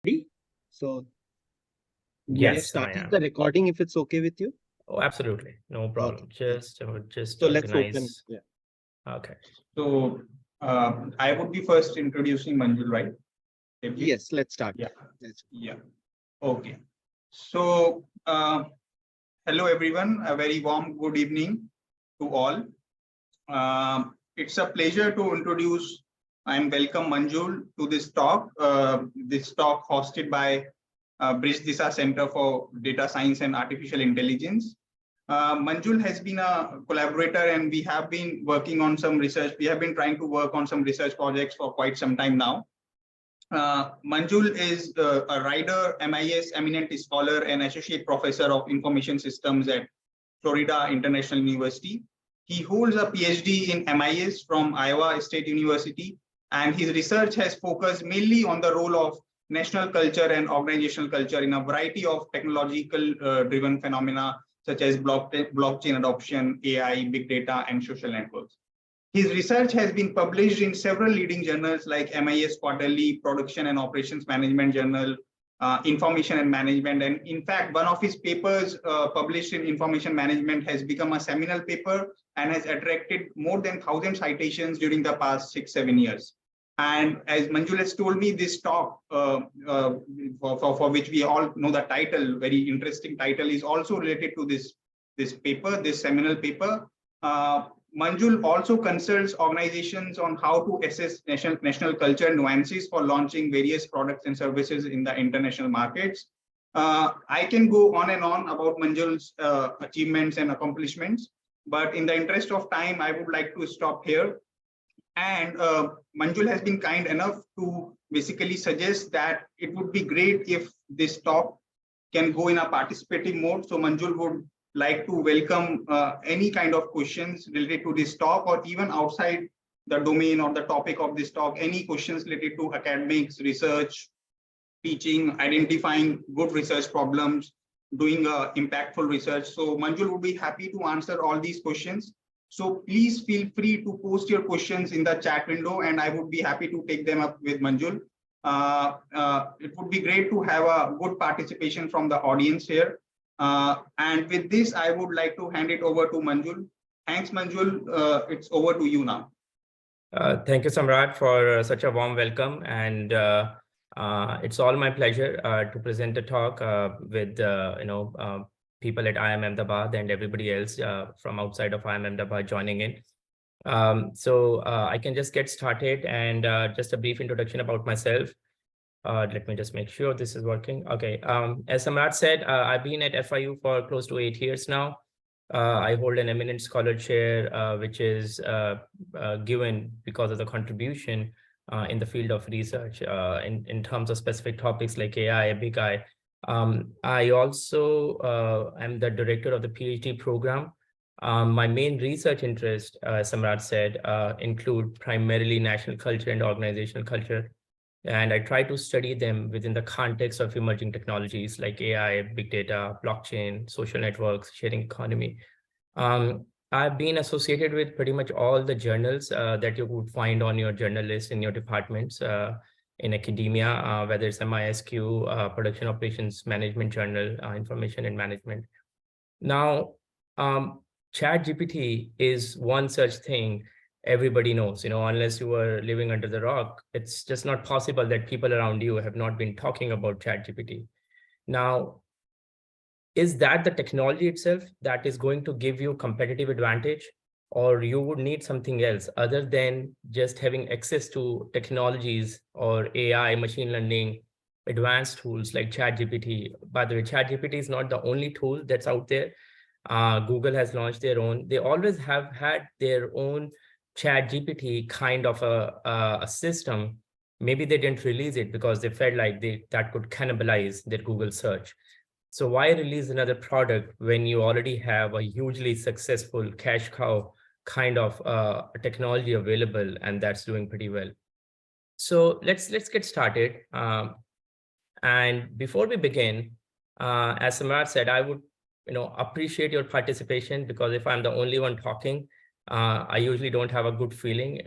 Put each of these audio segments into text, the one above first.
So we have Yes, I started am. the recording if it's okay with you. Oh, absolutely. No problem. Okay. Just So let's open. organize. Yeah. Okay. So I would be first introducing Manjul, right? Yes, let's start. Yeah. Let's- Yeah. Okay. So hello everyone. A very warm good evening to all. It's a pleasure to introduce and welcome Manjul to this talk. This talk hosted by Bridge Disa Center for Data Science and Artificial Intelligence. Manjul has been a collaborator and we have been working on some research. We have been trying to work on some research projects for quite some time now. Manjul is a writer, MIS, eminent scholar and associate professor of information systems at Florida International University. He holds a PhD in MIS from Iowa State University, and his research has focused mainly on the role of national culture and organizational culture in a variety of technological driven phenomena such as blockchain adoption, AI, big data, and social networks. His research has been published in several leading journals like MIS Quarterly, Production and Operations Management Journal, Information and Management. And in fact, one of his papers published in Information Management has become a seminal paper and has attracted more than 1,000 citations during the past 6-7 years. And as Manjul has told me, this talk, for which we all know the title, very interesting title, is also related to this paper, this seminal paper. Manjul also consults organizations on how to assess national culture nuances for launching various products and services in the international markets. I can go on and on about Manjul's achievements and accomplishments, but in the interest of time, I would like to stop here. And Manjul has been kind enough to basically suggest that it would be great if this talk can go in a participative mode. So Manjul would like to welcome any kind of questions related to this talk or even outside the domain or the topic of this talk, any questions related to academics, research, teaching, identifying good research problems, doing impactful research. So Manjul would be happy to answer all these questions. So please feel free to post your questions in the chat window and I would be happy to take them up with Manjul. It would be great to have a good participation from the audience here. And with this, I would like to hand it over to Manjul. Thanks, Manjul. It's over to you now. Thank you, Samrat, for such a warm welcome. And it's all my pleasure to present a talk with people at IIM Ahmedabad and everybody else from outside of IIM Ahmedabad joining in. So I can just get started and just a brief introduction about myself. Let me just make sure this is working. Okay. As Samrat said, I've been at FIU for close to 8 years now. I hold an eminent scholar chair, which is given because of the contribution in the field of research in terms of specific topics like AI, big I. I also am the director of the PhD program. My main research interest, Samrat said, include primarily national culture and organizational culture. And I try to study them within the context of emerging technologies like AI, big data, blockchain, social networks, sharing economy. I've been associated with pretty much all the journals that you would find on your journal list in your departments in academia, whether it's MISQ, Production Operations Management Journal, Information and Management. Now, ChatGPT is one such thing everybody knows, unless you are living under the rock, it's just not possible that people around you have not been talking about ChatGPT. Now, is that the technology itself that is going to give you competitive advantage, or you would need something else other than just having access to technologies or AI, machine learning, advanced tools like ChatGPT? By the way, ChatGPT is not the only tool that's out there. Google has launched their own. They always have had their own ChatGPT kind of a system. Maybe they didn't release it because they felt like that could cannibalize their Google search. So why release another product when you already have a hugely successful cash cow kind of technology available and that's doing pretty well? So let's get started. And before we begin, as Samrat said, I would appreciate your participation, because if I'm the only one talking, I usually don't have a good feeling.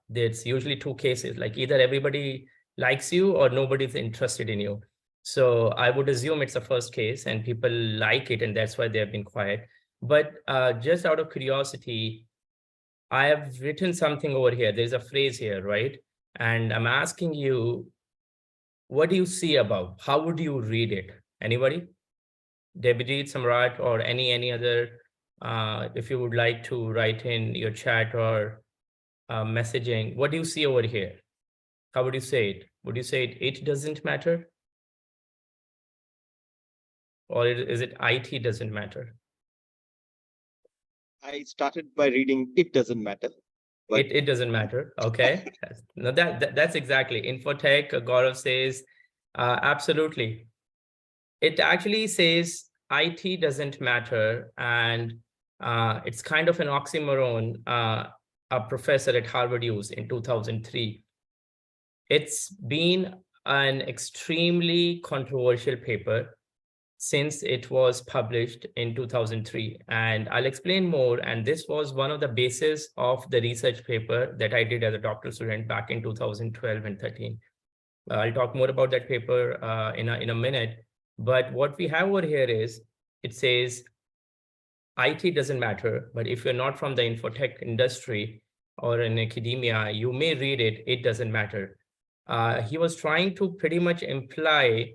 There's usually two cases, like either everybody likes you or nobody's interested in you. So I would assume it's a first case and people like it and that's why they have been quiet. But just out of curiosity, I have written something over here. There's a phrase here, right? And I'm asking you, what do you see above? How would you read it? Anybody? Debijit, Samrat, or any other, if you would like to write in your chat or messaging, what do you see over here? How would you say it? Would you say it doesn't matter? Or is it IT doesn't matter? I started by reading it doesn't matter. But It doesn't matter. Okay. No, that's exactly. Infotech, Gaurav says, absolutely. It actually says IT doesn't matter. And it's kind of an oxymoron a professor at Harvard used in 2003. It's been an extremely controversial paper since it was published in 2003. And I'll explain more. And this was one of the bases of the research paper that I did as a doctoral student back in 2012 and 13. I'll talk more about that paper in a minute. But what we have over here is, it says, IT doesn't matter, but if you're not from the infotech industry or in academia, you may read it, it doesn't matter. He was trying to pretty much imply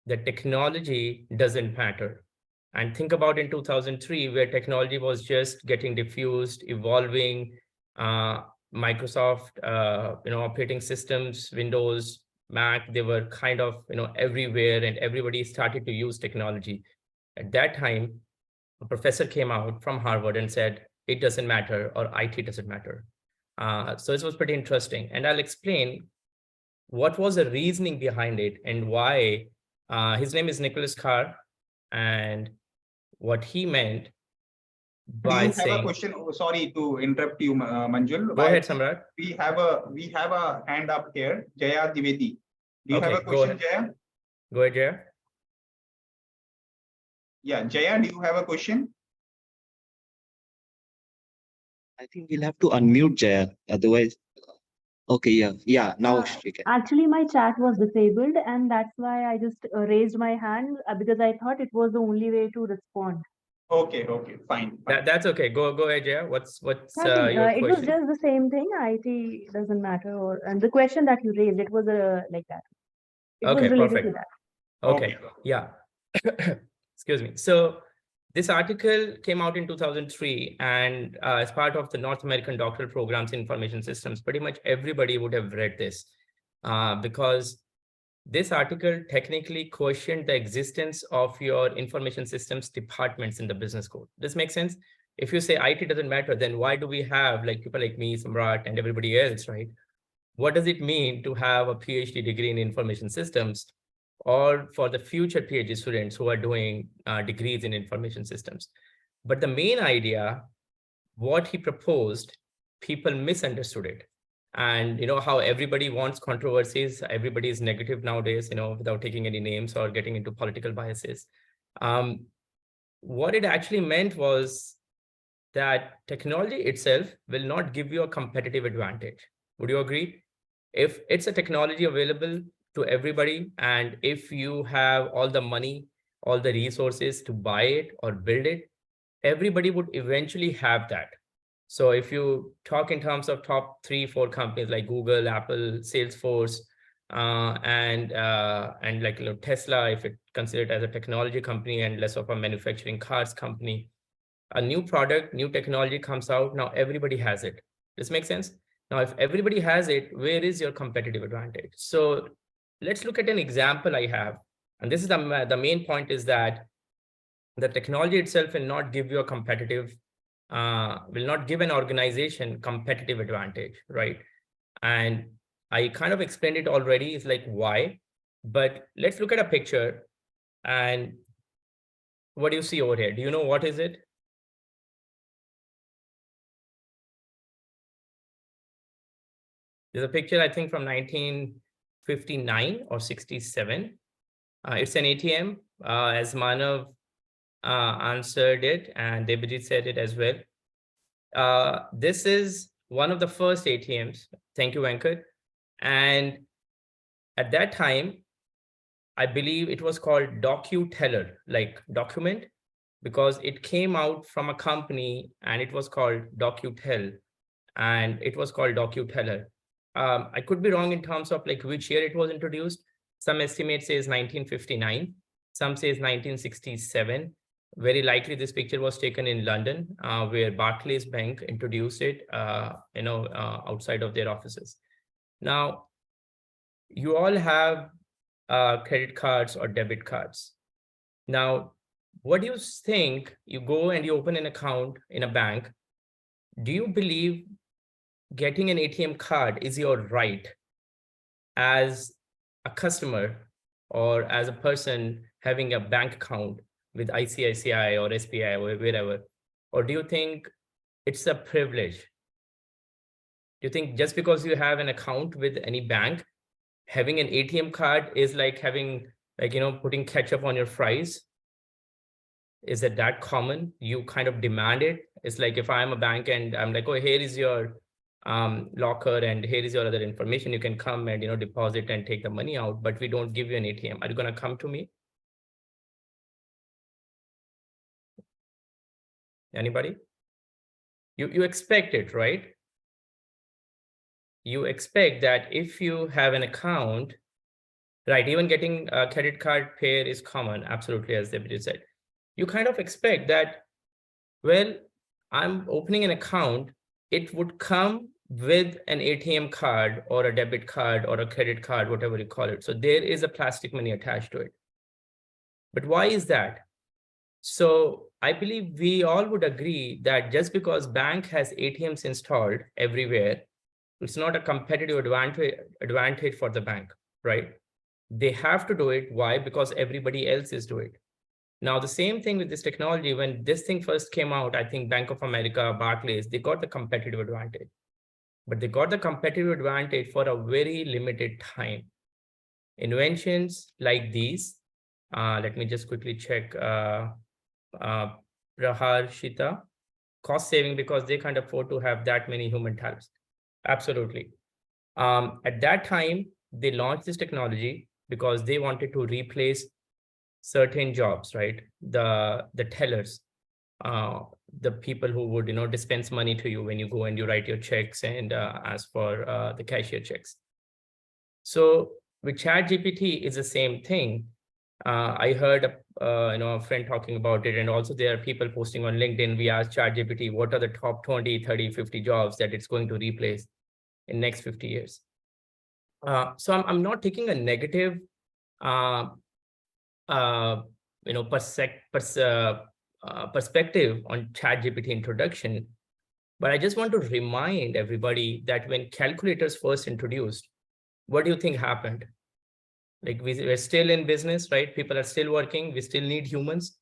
that technology doesn't matter. And think about in 2003, where technology was just getting diffused, evolving, Microsoft, operating systems, Windows, Mac, they were kind of, everywhere and everybody started to use technology. At that time, a professor came out from Harvard and said, it doesn't matter or IT doesn't matter. So it was pretty interesting. And I'll explain what was the reasoning behind it and why. His name is Nicholas Carr, and what he meant by Do you saying, have a question? Oh, sorry to interrupt you, Manjul. Go ahead, Samrat. We have a hand up here, Jaya Divedi. Do you have a question, Jaya? Go ahead, Jaya. Yeah, Jaya, do you have a question? I think we'll have to unmute Jaya. Otherwise, okay, yeah. Now she can. Actually, my chat was disabled, and that's why I just raised my hand because I thought it was the only way to respond. Okay, fine. That's okay. Go ahead, Jaya. What's Nothing. your It was question? just the same thing. IT doesn't matter, and the question that you raised, it was like that. It was Okay, related perfect. to that. Okay, yeah. Excuse me. So this article came out in 2003, and as part of the North American doctoral programs in information systems, pretty much everybody would have read this because this article technically questioned the existence of your information systems departments in the business code. This makes sense? If you say IT doesn't matter, then why do we have like people like me, Samrat, and everybody else, right? What does it mean to have a PhD degree in information systems, or for the future PhD students who are doing degrees in information systems? But the main idea, what he proposed, people misunderstood it. And you know how everybody wants controversies, everybody is negative nowadays, without taking any names or getting into political biases. What it actually meant was that technology itself will not give you a competitive advantage. Would you agree? If it's a technology available to everybody, and if you have all the money, all the resources to buy it or build it, everybody would eventually have that. So if you talk in terms of top 3-4 companies like Google, Apple, Salesforce, and like Tesla, if it considered as a technology company and less of a manufacturing cars company, a new product, new technology comes out, now everybody has it. This makes sense? Now, if everybody has it, where is your competitive advantage? So let's look at an example I have. And this is the main point, is that the technology itself will not give you a competitive, will not give an organization competitive advantage, right? And I kind of explained it already. It's like why, but let's look at a picture. And what do you see over here? Do you know what is it? There's a picture, I think, from 1959 or 67. It's an ATM, as Manav answered it, and Debajit said it as well. This is one of the first ATMs. Thank you, Venkat. And At that time, I believe it was called DocuTeller, like document, because it came out from a company and it was called DocuTel, and it was called DocuTeller. I could be wrong in terms of like which year it was introduced. Some estimate says 1959, some says 1967. Very likely this picture was taken in London, where Barclays Bank introduced it, outside of their offices. Now, you all have credit cards or debit cards. Now, what do you think? You go and you open an account in a bank. Do you believe getting an ATM card is your right as a customer or as a person having a bank account with ICICI or SBI or wherever? Or do you think it's a privilege? Do you think just because you have an account with any bank, having an ATM card is like having, putting ketchup on your fries? Is it that common? You kind of demand it. It's like if I'm a bank and I'm like, oh, here is your locker and here is your other information. You can come and deposit and take the money out, but we don't give you an ATM. Are you going to come to me? Anybody? You expect it, right? You expect that if you have an account, right? Even getting a credit card pair is common, absolutely, as Debbie said. You kind of expect that, well, I'm opening an account, it would come with an ATM card or a debit card or a credit card, whatever you call it. So there is a plastic money attached to it. But why is that? So I believe we all would agree that just because bank has ATMs installed everywhere, it's not a competitive advantage for the bank, right? They have to do it. Why? Because everybody else is doing it. Now, the same thing with this technology, when this thing first came out, I think Bank of America, Barclays, they got the competitive advantage. But they got the competitive advantage for a very limited time. Inventions like these, let me just quickly check, Shita, cost saving, because they can't afford to have that many human talents. Absolutely. At that time, they launched this technology because they wanted to replace certain jobs, right? The tellers, the people who would dispense money to you when you go and you write your checks and ask for the cashier checks. So with ChatGPT is the same thing. I heard a friend talking about it, and also there are people posting on LinkedIn. We asked ChatGPT what are the top 20, 30, 50 jobs that it's going to replace in next 50 years. So I'm not taking a negative perspective on ChatGPT introduction, but I just want to remind everybody that when calculators first introduced, what do you think happened? Like we're still in business, right? People are still working. We still need humans.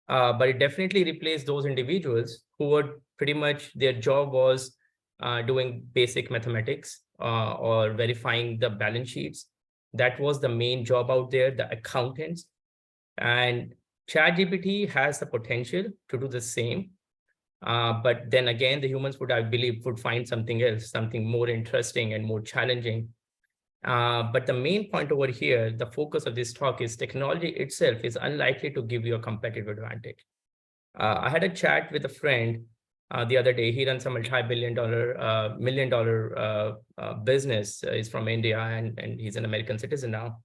But it definitely replaced those individuals who were pretty much their job was doing basic mathematics or verifying the balance sheets. That was the main job out there, the accountants. And ChatGPT has the potential to do the same. But then again, the humans would, I believe, would find something else, something more interesting and more challenging. But the main point over here, the focus of this talk is technology itself is unlikely to give you a competitive advantage. I had a chat with a friend the other day. He runs a multi-billion dollar, $1 million business. He's from India and he's an American citizen now.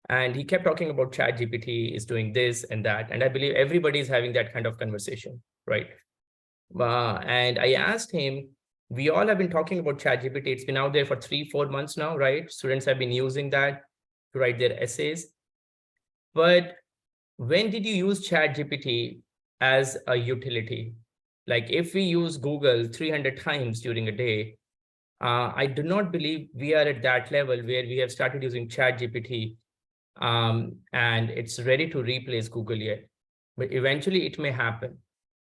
And he kept talking about ChatGPT is doing this and that. And I believe everybody is having that kind of conversation, right? And I asked him, we all have been talking about ChatGPT. It's been out there for 3-4 months now, right? Students have been using that to write their essays. But when did you use ChatGPT as a utility? Like if we use Google 300 times during a day, I do not believe we are at that level where we have started using ChatGPT and it's ready to replace Google yet. But eventually it may happen,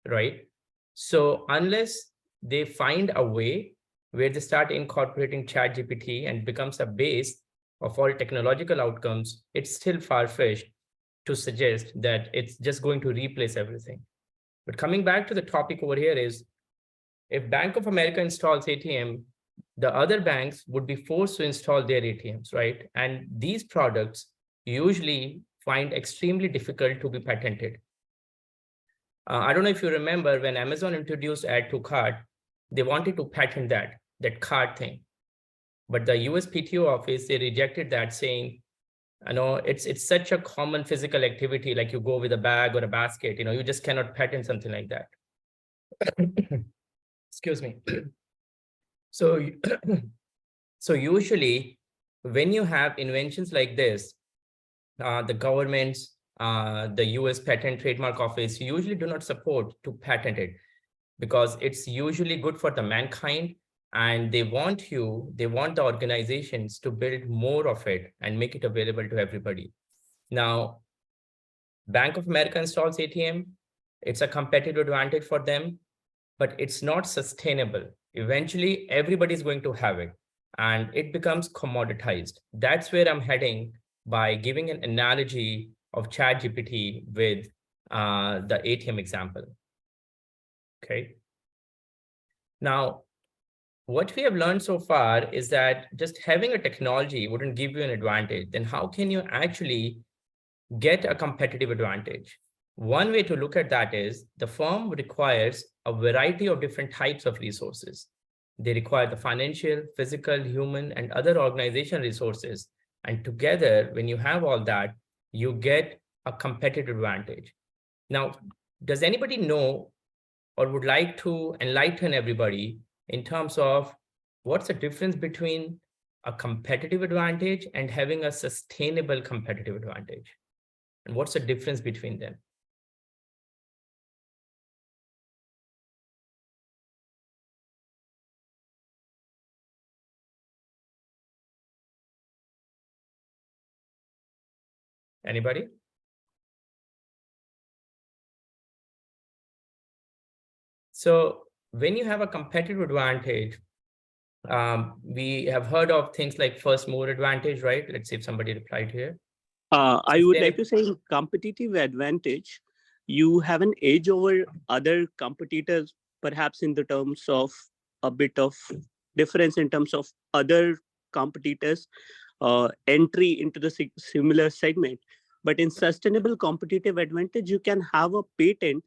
right? So unless they find a way where they start incorporating ChatGPT and becomes a base of all technological outcomes, it's still far-fetched to suggest that it's just going to replace everything. But coming back to the topic over here is, if Bank of America installs ATM, the other banks would be forced to install their ATMs, right? And these products usually find extremely difficult to be patented. I don't know if you remember when Amazon introduced add to cart, they wanted to patent that card thing. But the USPTO office, they rejected that, saying, it's such a common physical activity, like you go with a bag or a basket, you just cannot patent something like that. Excuse me. So, so usually when you have inventions like this, the governments, the US Patent Trademark Office usually do not support to patent it, because it's usually good for the mankind, and they want the organizations to build more of it and make it available to everybody. Now, Bank of America installs ATM. It's a competitive advantage for them, but it's not sustainable. Eventually, everybody's going to have it, and it becomes commoditized. That's where I'm heading by giving an analogy of ChatGPT with the ATM example. Okay. Now, what we have learned so far is that just having a technology wouldn't give you an advantage. Then how can you actually get a competitive advantage? One way to look at that is the firm requires a variety of different types of resources. They require the financial, physical, human, and other organizational resources. And together, when you have all that, you get a competitive advantage. Now, does anybody know or would like to enlighten everybody in terms of what's the difference between a competitive advantage and having a sustainable competitive advantage? And what's the difference between them? Anybody? So when you have a competitive advantage, we have heard of things like first mover advantage, right? Let's see if somebody replied here. I would like to say in competitive advantage, you have an edge over other competitors, perhaps in the terms of a bit of difference in terms of other competitors' entry into the similar segment. But in sustainable competitive advantage, you can have a patent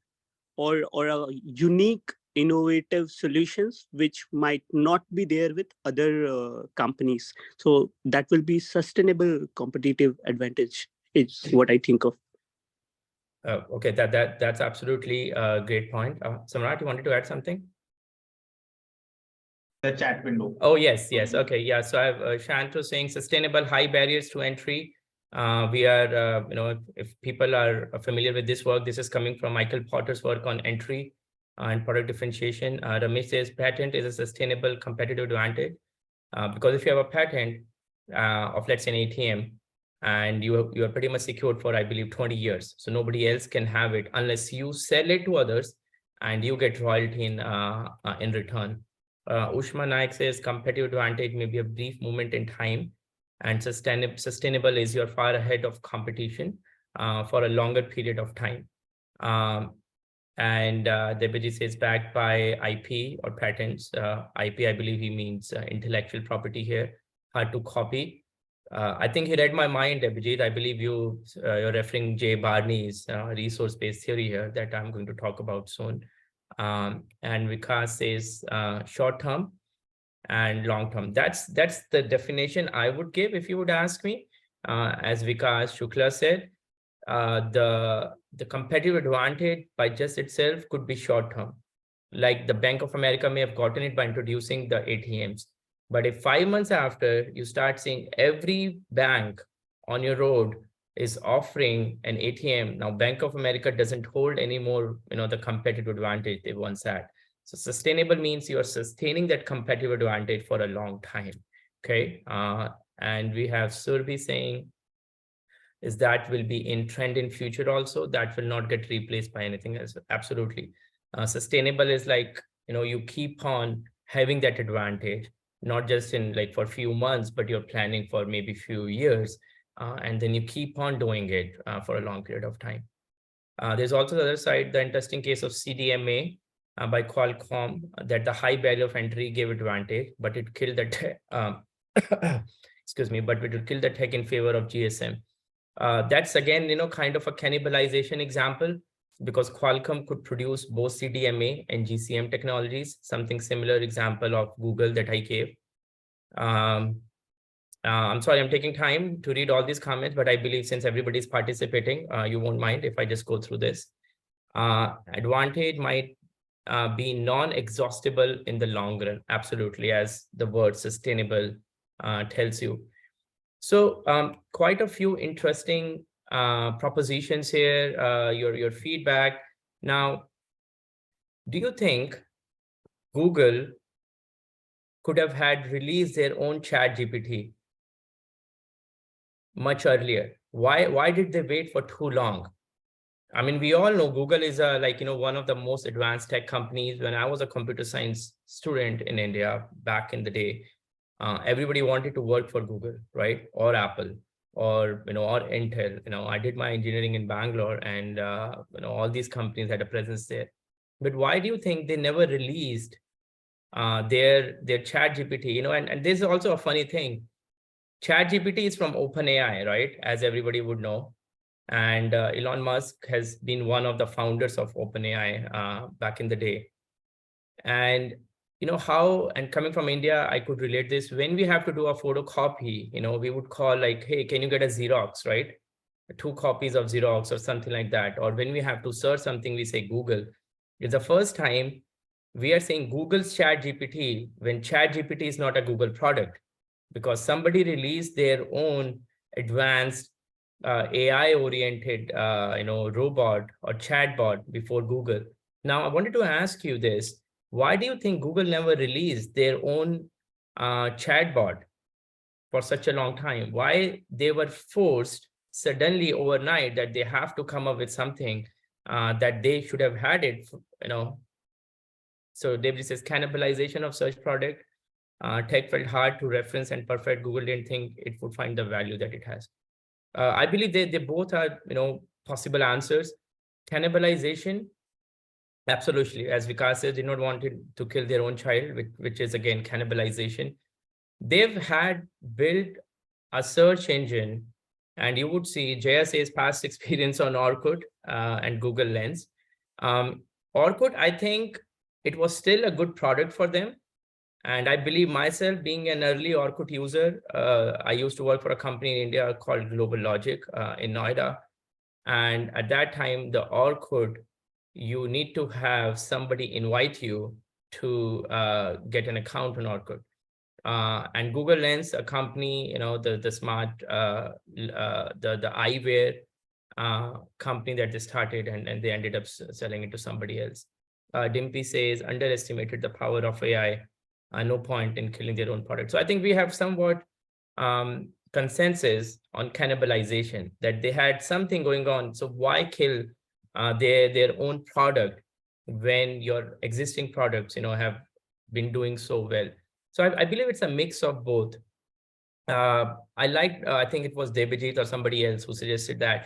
or a unique innovative solutions which might not be there with other companies. So that will be sustainable competitive advantage is what I think of. Okay, that's absolutely a great point. Samrat, you wanted to add something? The chat window. Oh, yes. Okay, yeah. So I have Shanto saying sustainable high barriers to entry. We are, if people are familiar with this work, this is coming from Michael Porter's work on entry and product differentiation. Ramesh says patent is a sustainable competitive advantage, because if you have a patent of, let's say, an ATM, and you are pretty much secured for, I believe, 20 years. So nobody else can have it unless you sell it to others and you get royalty in return. Ushma Naik says competitive advantage may be a brief moment in time, and sustainable is you're far ahead of competition for a longer period of time. And Debaji says backed by IP or patents. IP, I believe he means intellectual property here, hard to copy. I think he read my mind, Abhijit. I believe you're referring Jay Barney's resource-based theory here that I'm going to talk about soon. And Vikas says short-term and long-term. That's the definition I would give if you would ask me. As Vikas Shukla said, the competitive advantage by just itself could be short-term. Like the Bank of America may have gotten it by introducing the ATMs. But if 5 months after you start seeing every bank on your road is offering an ATM, now Bank of America doesn't hold anymore, the competitive advantage they once had. So sustainable means you are sustaining that competitive advantage for a long time. Okay. And we have Surbhi saying, is that will be in trend in future also, that will not get replaced by anything else. Absolutely. Sustainable is like, you keep on having that advantage, not just in like for a few months, but you're planning for maybe few years. And then you keep on doing it for a long period of time. There's also the other side, the interesting case of CDMA. by Qualcomm that the high barrier of entry gave advantage, but it killed the tech, excuse me, but it would kill the tech in favor of GSM. That's again, kind of a cannibalization example, because Qualcomm could produce both CDMA and GCM technologies, something similar example of Google that I gave. I'm sorry, I'm taking time to read all these comments, but I believe since everybody's participating, you won't mind if I just go through this. Advantage might be non-exhaustible in the long run, absolutely, as the word sustainable tells you. So quite a few interesting propositions here, your feedback. Now, do you think Google could have had released their own ChatGPT much earlier? Why did they wait for too long? I mean, we all know Google is one of the most advanced tech companies. When I was a computer science student in India back in the day, everybody wanted to work for Google, right? Or Apple, or or Intel. I did my engineering in Bangalore, and all these companies had a presence there. But why do you think they never released their ChatGPT? And this is also a funny thing. ChatGPT is from OpenAI, right? As everybody would know. And Elon Musk has been one of the founders of OpenAI back in the day. And how, and coming from India, I could relate this. When we have to do a photocopy, we would call like, hey, can you get a Xerox, right? 2 copies of Xerox or something like that. Or when we have to search something, we say Google. It's the first time we are saying Google's ChatGPT when ChatGPT is not a Google product, because somebody released their own advanced AI-oriented, robot or chatbot before Google. Now, I wanted to ask you this. Why do you think Google never released their own chatbot for such a long time? Why they were forced suddenly overnight that they have to come up with something that they should have had it, So David says cannibalization of search product. Tech felt hard to reference and perfect. Google didn't think it would find the value that it has. I believe they both are, possible answers. Cannibalization, absolutely. As Vikas said, they not wanted to kill their own child, which is again cannibalization. They've had built a search engine, and you would see Jaya says past experience on Orkut and Google Lens. Orkut, I think it was still a good product for them. And I believe myself, being an early Orkut user, I used to work for a company in India called Global Logic in Noida. And at that time, the Orkut, you need to have somebody invite you to get an account on Orkut. And Google Lens, a company, the smart, the eyewear company that they started, and they ended up selling it to somebody else. Dimpy says, underestimated the power of AI. No point in killing their own product. So I think we have somewhat consensus on cannibalization, that they had something going on. So why kill their own product when your existing products, have been doing so well? So I believe it's a mix of both. I think it was Debajit or somebody else who suggested that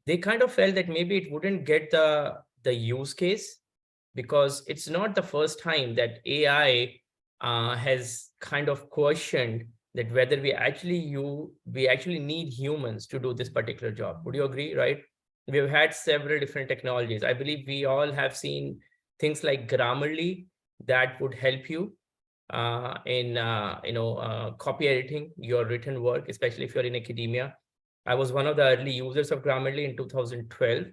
they kind of felt that maybe it wouldn't get the use case, because it's not the first time that AI has kind of questioned that whether we actually need humans to do this particular job. Would you agree, right? We've had several different technologies. I believe we all have seen things like Grammarly that would help you in copy editing your written work, especially if you're in academia. I was one of the early users of Grammarly in 2012.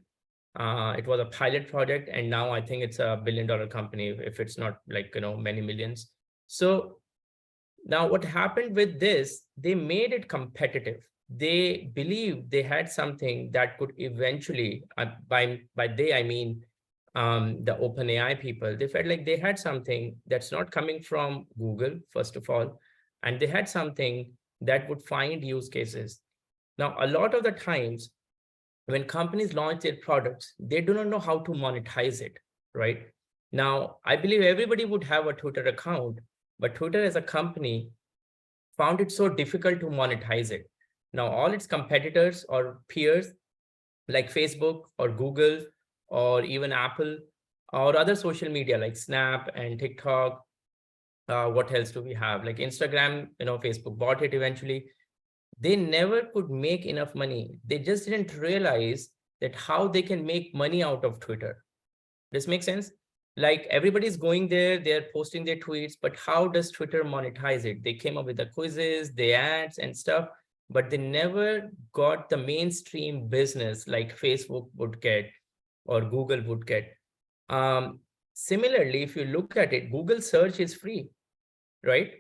It was a pilot project, and now I think it's a billion-dollar company, if it's not like, many millions. So now what happened with this, they made it competitive. They believed they had something that could eventually, by they, I mean, the OpenAI people, they felt like they had something that's not coming from Google, first of all, and they had something that would find use cases. Now, a lot of the times, when companies launch their products, they do not know how to monetize it, right? Now, I believe everybody would have a Twitter account, but Twitter as a company found it so difficult to monetize it. Now, all its competitors or peers like Facebook or Google or even Apple or other social media like Snap and TikTok. What else do we have? Like Instagram, Facebook bought it eventually. They never could make enough money. They just didn't realize that how they can make money out of Twitter. This makes sense? Like everybody's going there, they're posting their tweets, but how does Twitter monetize it? They came up with the quizzes, the ads and stuff, but they never got the mainstream business like Facebook would get or Google would get. Similarly, if you look at it, Google search is free, right?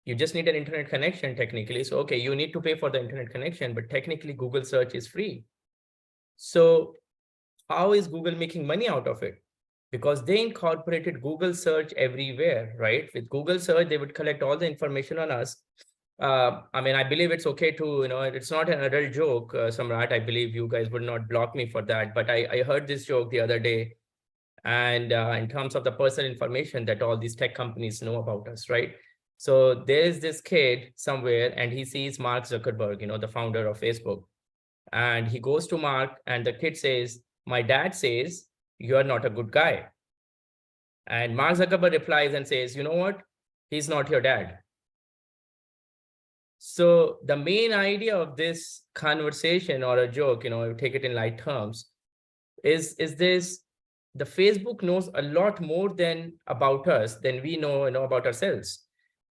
You just need an internet connection technically. So, okay, you need to pay for the internet connection, but technically Google search is free. So how is Google making money out of it? Because they incorporated Google search everywhere, right? With Google search, they would collect all the information on us. I mean, I believe it's okay to, it's not an adult joke, Samrat. I believe you guys would not block me for that. But I heard this joke the other day. And in terms of the personal information that all these tech companies know about us, right? So there's this kid somewhere and he sees Mark Zuckerberg, the founder of Facebook. And he goes to Mark and the kid says, "My dad says you're not a good guy." And Mark Zuckerberg replies and says, "You know what? He's not your dad." So the main idea of this conversation or a joke, take it in light terms, is this: the Facebook knows a lot more about us than we know about ourselves.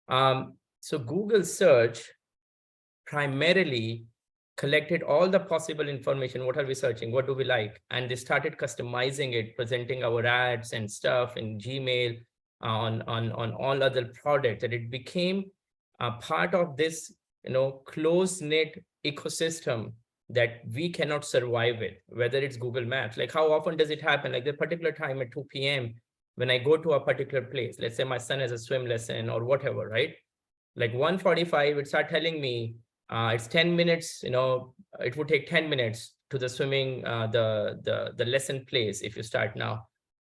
So Google search primarily collected all the possible information. What are we searching? What do we like? And they started customizing it, presenting our ads and stuff in Gmail, on all other products, that it became a part of this, close-knit ecosystem that we cannot survive with, whether it's Google Maps. Like how often does it happen? Like the particular time at 2 p.m. when I go to a particular place, let's say my son has a swim lesson or whatever, right? Like 1:45, it start telling me it's 10 minutes, it would take 10 minutes to the swimming, the lesson place. If you start now,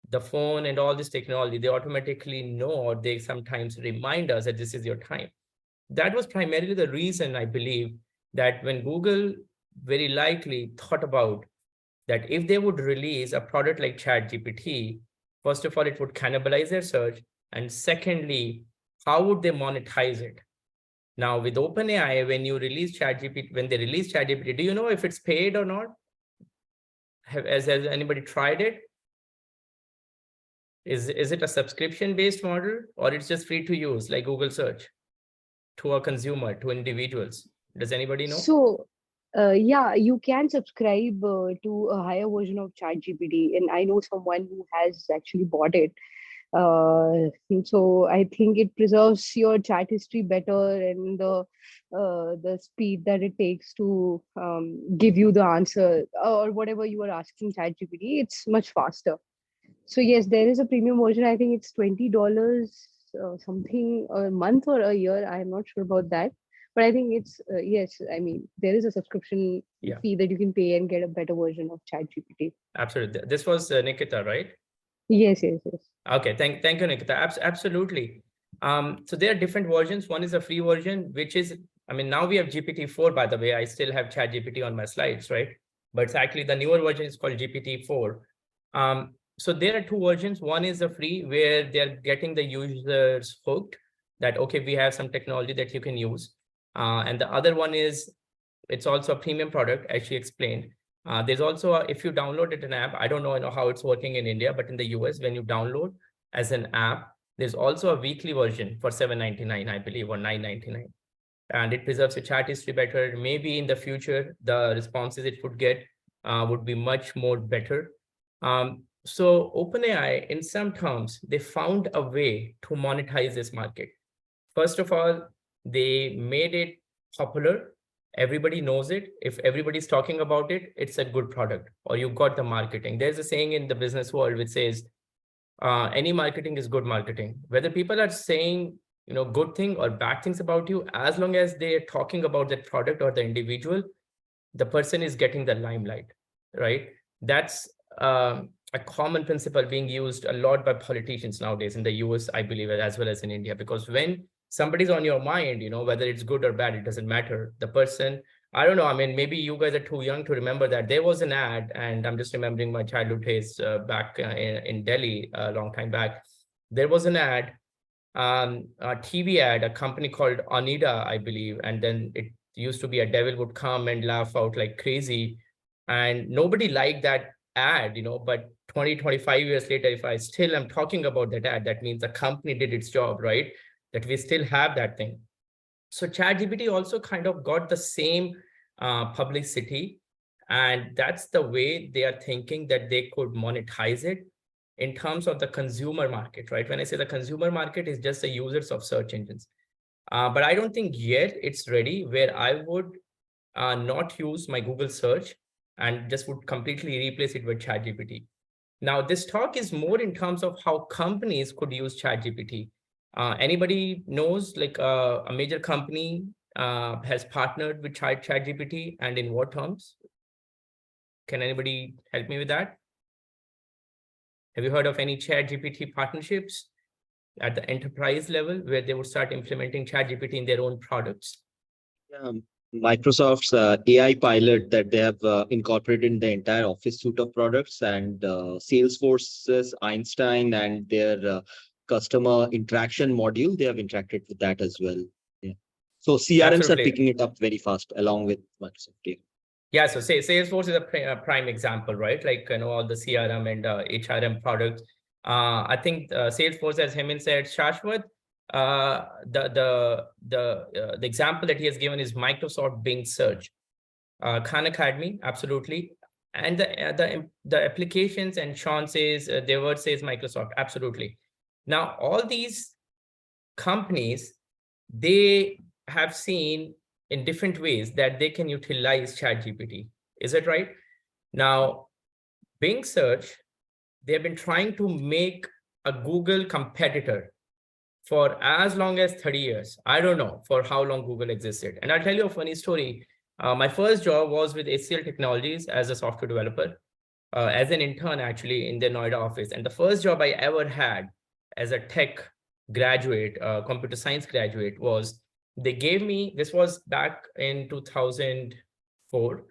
the phone and all this technology, they automatically know, or they sometimes remind us that this is your time. That was primarily the reason, I believe, that when Google very likely thought about that if they would release a product like ChatGPT, first of all, it would cannibalize their search. And secondly, how would they monetize it? Now with OpenAI, when they release ChatGPT, do you know if it's paid or not? Has anybody tried it? Is it a subscription-based model, or it's just free to use like Google search to a consumer, to individuals? Does anybody know? So, yeah, you can subscribe to a higher version of ChatGPT, and I know someone who has actually bought it. So I think it preserves your chat history better, and the speed that it takes to give you the answer or whatever you are asking ChatGPT, it's much faster. So yes, there is a premium version. I think it's $20 something a month or a year. I'm not sure about that, but I think it's yes. I mean, there is a subscription fee that you can pay and get a better version of ChatGPT. Absolutely. This was Nikita, right? Yes. Okay, thank you, Nikita. Absolutely. So there are different versions. One is a free version, which is, I mean, now we have GPT-4, by the way. I still have ChatGPT on my slides, right? But it's actually the newer version is called GPT-4. So there are two versions. One is a free, where they're getting the users hooked that, okay, we have some technology that you can use. And the other one is, it's also a premium product, as she explained. There's also, if you downloaded an app, I don't know how it's working in India, but in the US, when you download as an app, there's also a weekly version for $7.99, I believe, or $9.99. And it preserves your chat history better. Maybe in the future, the responses it would get would be much more better. So OpenAI, in some terms, they found a way to monetize this market. First of all, they made it popular. Everybody knows it. If everybody's talking about it, it's a good product, or you got the marketing. There's a saying in the business world which says, any marketing is good marketing. Whether people are saying, good thing or bad things about you, as long as they're talking about that product or the individual, the person is getting the limelight, right? That's a common principle being used a lot by politicians nowadays in the US, I believe, as well as in India, because when somebody's on your mind, whether it's good or bad, it doesn't matter. The person I don't know. I mean, maybe you guys are too young to remember that. There was an ad, and I'm just remembering my childhood days back in Delhi a long time back. There was an ad, a TV ad, a company called Onida, I believe. And then it used to be a devil would come and laugh out like crazy. And nobody liked that ad, but 20, 25 years later, if I still am talking about that ad, that means the company did its job, right? That we still have that thing. So ChatGPT also kind of got the same publicity, and that's the way they are thinking that they could monetize it in terms of the consumer market, right? When I say the consumer market is just the users of search engines. But I don't think yet it's ready where I would not use my Google search and just would completely replace it with ChatGPT. Now, this talk is more in terms of how companies could use ChatGPT. Anybody knows like a major company has partnered with ChatGPT, and in what terms? Can anybody help me with that? Have you heard of any ChatGPT partnerships at the enterprise level where they would start implementing ChatGPT in their own products? Microsoft's AI pilot that they have incorporated in the entire Office suite of products, and Salesforce's Einstein and their customer interaction module, they have interacted with that as well. Yeah. So CRMs Absolutely. are picking it up very fast along with Microsoft. Yeah, so say Salesforce is a prime example, right? Like, all the CRM and HRM products. I think Salesforce, as Hemant said, Shashwat, the example that he has given is Microsoft Bing Search. Khan Academy, absolutely. And the applications, and Sean says, their word says Microsoft, absolutely. Now, all these companies, they have seen in different ways that they can utilize ChatGPT. Is it right? Now, Bing Search, they've been trying to make a Google competitor for as long as 30 years. I don't know for how long Google existed. And I'll tell you a funny story. My first job was with HCL Technologies as a software developer, as an intern actually in the Noida office. And the first job I ever had as a tech graduate, computer science graduate, was they gave me, this was back in 2004,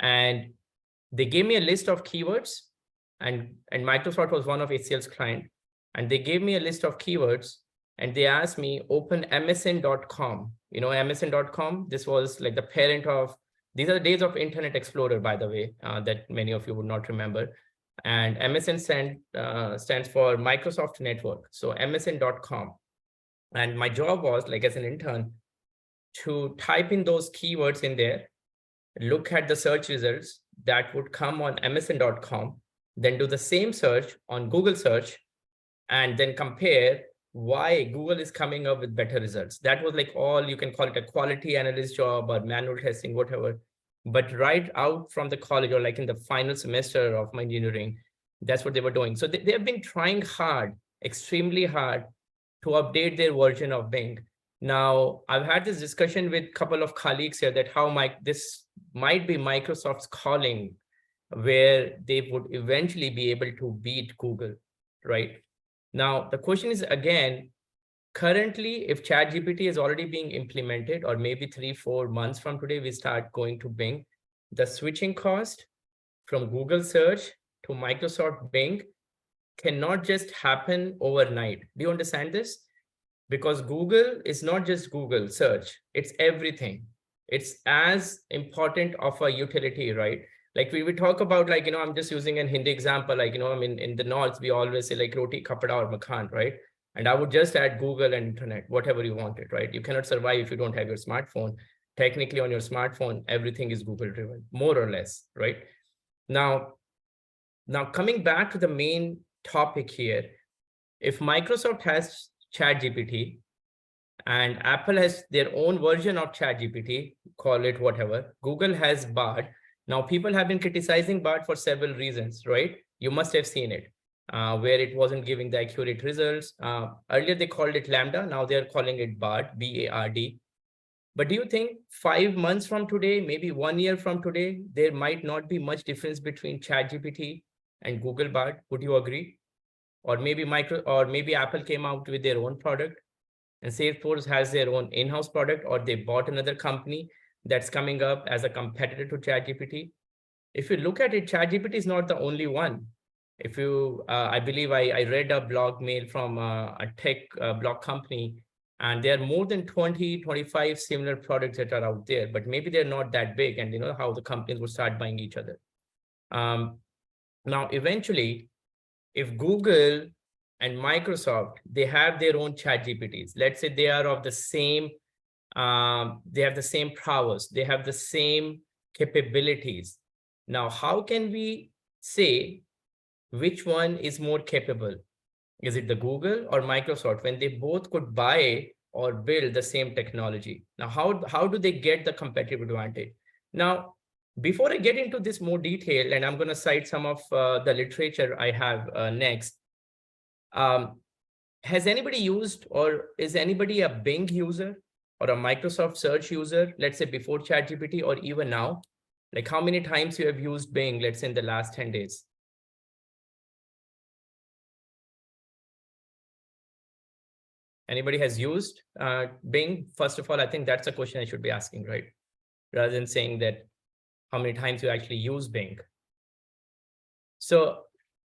and they gave me a list of keywords, and Microsoft was one of HCL's client, and they gave me a list of keywords, and they asked me open msn.com. msn.com, this was like the parent of, these are the days of Internet Explorer, by the way, that many of you would not remember. And MSN stands for Microsoft Network. So msn.com. And my job was, like as an intern, to type in those keywords in there, look at the search results that would come on msn.com, then do the same search on Google search, and then compare why Google is coming up with better results. That was like all, you can call it a quality analyst job or manual testing, whatever. But right out from the college, or like in the final semester of my engineering, that's what they were doing. So they have been trying hard, extremely hard, to update their version of Bing. Now, I've had this discussion with a couple of colleagues here that how this might be Microsoft's calling, where they would eventually be able to beat Google, right? Now, the question is, again, currently, if ChatGPT is already being implemented, or maybe 3-4 months from today, we start going to Bing, the switching cost from Google search to Microsoft Bing cannot just happen overnight. Do you understand this? Because Google is not just Google search, it's everything. It's as important of a utility, right? Like we talk about, like, I'm just using a Hindi example, like, I mean, in the North, we always say like roti, kapada, or makan, right? And I would just add Google and internet, whatever you wanted, right? You cannot survive if you don't have your smartphone. Technically on your smartphone, everything is Google driven, more or less, right? Now coming back to the main topic here, if Microsoft has ChatGPT and Apple has their own version of ChatGPT, call it whatever, Google has Bard. Now, people have been criticizing Bard for several reasons, right? You must have seen it, where it wasn't giving the accurate results. Earlier, they called it Lambda. Now they're calling it Bard, B-A-R-D. But do you think 5 months from today, maybe 1 year from today, there might not be much difference between ChatGPT and Google Bard? Would you agree? Or maybe Apple came out with their own product, and Salesforce has their own in-house product, or they bought another company that's coming up as a competitor to ChatGPT. If you look at it, ChatGPT is not the only one. If you, I believe I read a blog mail from a tech blog company, and there are more than 20, 25 similar products that are out there, but maybe they're not that big, and you know how the companies will start buying each other. Now, eventually, if Google and Microsoft, they have their own ChatGPTs, let's say they are of the same, they have the same prowess, they have the same capabilities. Now, how can we say which one is more capable? Is it the Google or Microsoft, when they both could buy or build the same technology? Now, how do they get the competitive advantage? Now, before I get into this more detail, and I'm going to cite some of the literature I have next, has anybody used, or is anybody a Bing user or a Microsoft search user, let's say before ChatGPT or even now? Like how many times you have used Bing, let's say in the last 10 days? Anybody has used Bing? First of all, I think that's a question I should be asking, right? Rather than saying that how many times you actually use Bing. So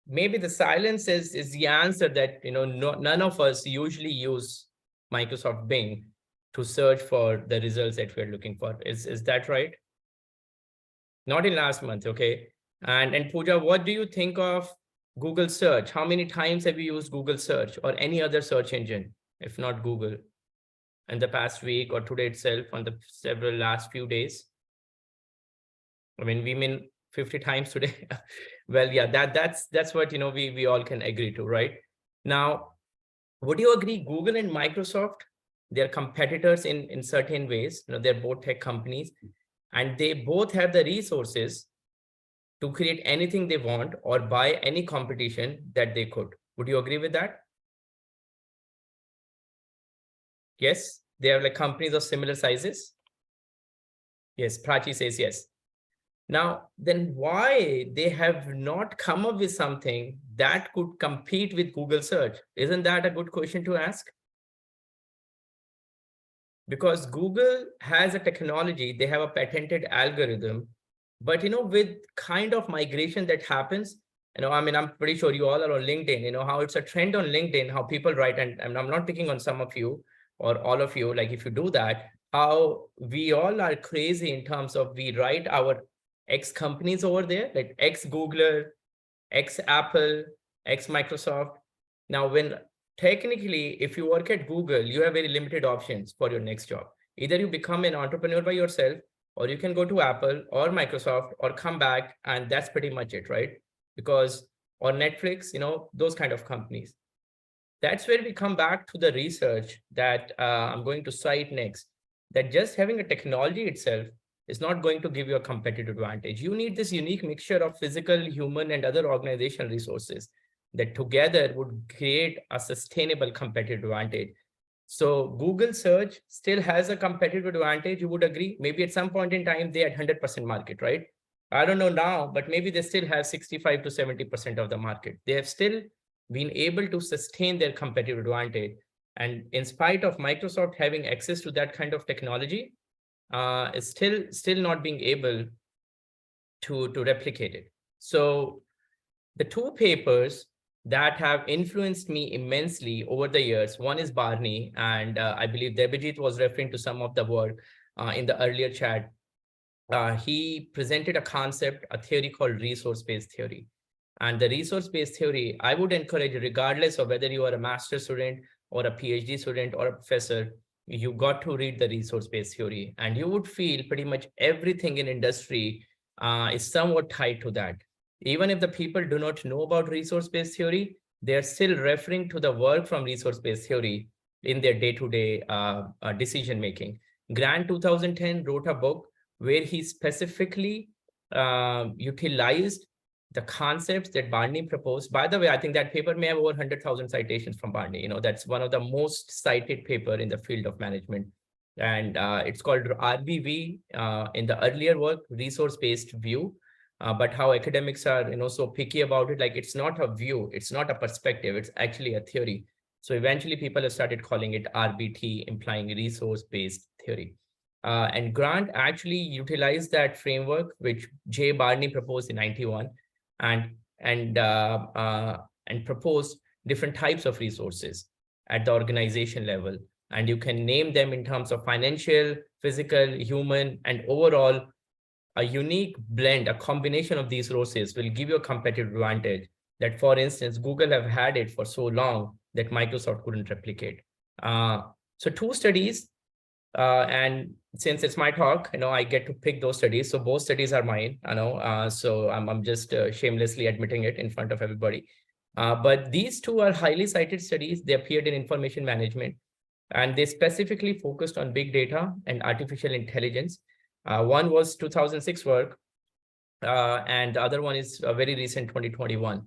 maybe the silence is the answer that, you know, none of us usually use Microsoft Bing to search for the results that we're looking for. Is that right? Not in last month, okay? And Pooja, what do you think of Google search? How many times have you used Google search or any other search engine, if not Google, in the past week or today itself, on the several last few days? I mean, we mean 50 times today. Well, yeah, that's what, you know, we all can agree to, right? Now, would you agree Google and Microsoft, they're competitors in certain ways? You know, they're both tech companies, and they both have the resources to create anything they want or buy any competition that they could. Would you agree with that? Yes, they are like companies of similar sizes. Yes, Prachi says yes. Now, then why they have not come up with something that could compete with Google search? Isn't that a good question to ask? Because Google has a technology, they have a patented algorithm, but, you know, with kind of migration that happens, you know, I mean, I'm pretty sure you all are on LinkedIn, you know, how it's a trend on LinkedIn, how people write, and I'm not picking on some of you or all of you, like if you do that, how we all are crazy in terms of we write our X companies over there, like X Googler, X Apple, X Microsoft. Now, when technically, if you work at Google, you have very limited options for your next job. Either you become an entrepreneur by yourself, or you can go to Apple or Microsoft or come back, and that's pretty much it, right? Because, or Netflix, you know, those kind of companies. That's where we come back to the research that I'm going to cite next, that just having a technology itself is not going to give you a competitive advantage. You need this unique mixture of physical, human, and other organizational resources that together would create a sustainable competitive advantage. So Google search still has a competitive advantage, you would agree? Maybe at some point in time, they had 100% market, right? I don't know now, but maybe they still have 65 to 70% of the market. They have still been able to sustain their competitive advantage. And in spite of Microsoft having access to that kind of technology, is still not being able to replicate it. So the two papers that have influenced me immensely over the years, one is Barney, and I believe Debajit was referring to some of the work in the earlier chat. He presented a concept, a theory called resource-based theory. And the resource-based theory, I would encourage, regardless of whether you are a master's student or a PhD student or a professor, you got to read the resource-based theory, and you would feel pretty much everything in industry is somewhat tied to that. Even if the people do not know about resource-based theory, they're still referring to the work from resource-based theory in their day-to-day decision-making. Grant 2010 wrote a book where he specifically utilized the concepts that Barney proposed. By the way, I think that paper may have over 100,000 citations from Barney. You know, that's one of the most cited paper in the field of management. And it's called RBV in the earlier work, resource-based view. But how academics are, you know, so picky about it, like it's not a view, it's not a perspective, it's actually a theory. So eventually people have started calling it RBT, implying resource-based theory. And Grant actually utilized that framework, which Jay Barney proposed in 91, and proposed different types of resources at the organization level. And you can name them in terms of financial, physical, human, and overall, a unique blend, a combination of these resources will give you a competitive advantage that, for instance, Google have had it for so long that Microsoft couldn't replicate. So 2 studies, and since it's my talk, I get to pick those studies. So both studies are mine, so I'm just shamelessly admitting it in front of everybody. But these 2 are highly cited studies. They appeared in Information Management, and they specifically focused on big data and artificial intelligence. One was 2006 work, and the other one is a very recent 2021.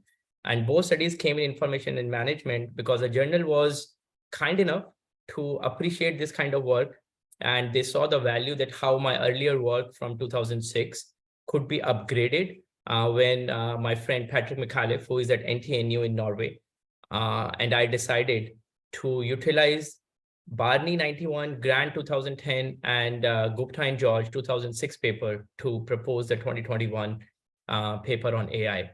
And both studies came in Information and Management because the journal was kind enough to appreciate this kind of work. And they saw the value that how my earlier work from 2006 could be upgraded when my friend Patrick McAuliffe, who is at NTNU in Norway, and I decided to utilize Barney 91, Grant 2010, and Gupta and George 2006 paper to propose the 2021 paper on AI.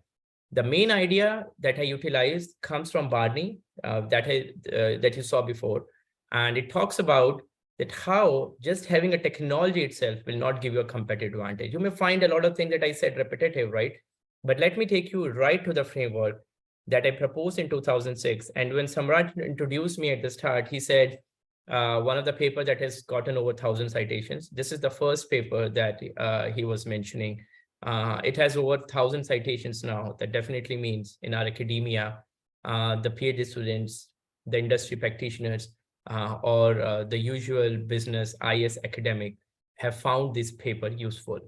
The main idea that I utilized comes from Barney that you saw before. And it talks about that how just having a technology itself will not give you a competitive advantage. You may find a lot of things that I said repetitive, right? But let me take you right to the framework that I proposed in 2006. And when Samrat introduced me at the start, he said, one of the papers that has gotten over 1,000 citations. This is the first paper that he was mentioning. It has over 1,000 citations now. That definitely means in our academia, the PhD students, the industry practitioners, or the usual business IS academic have found this paper useful.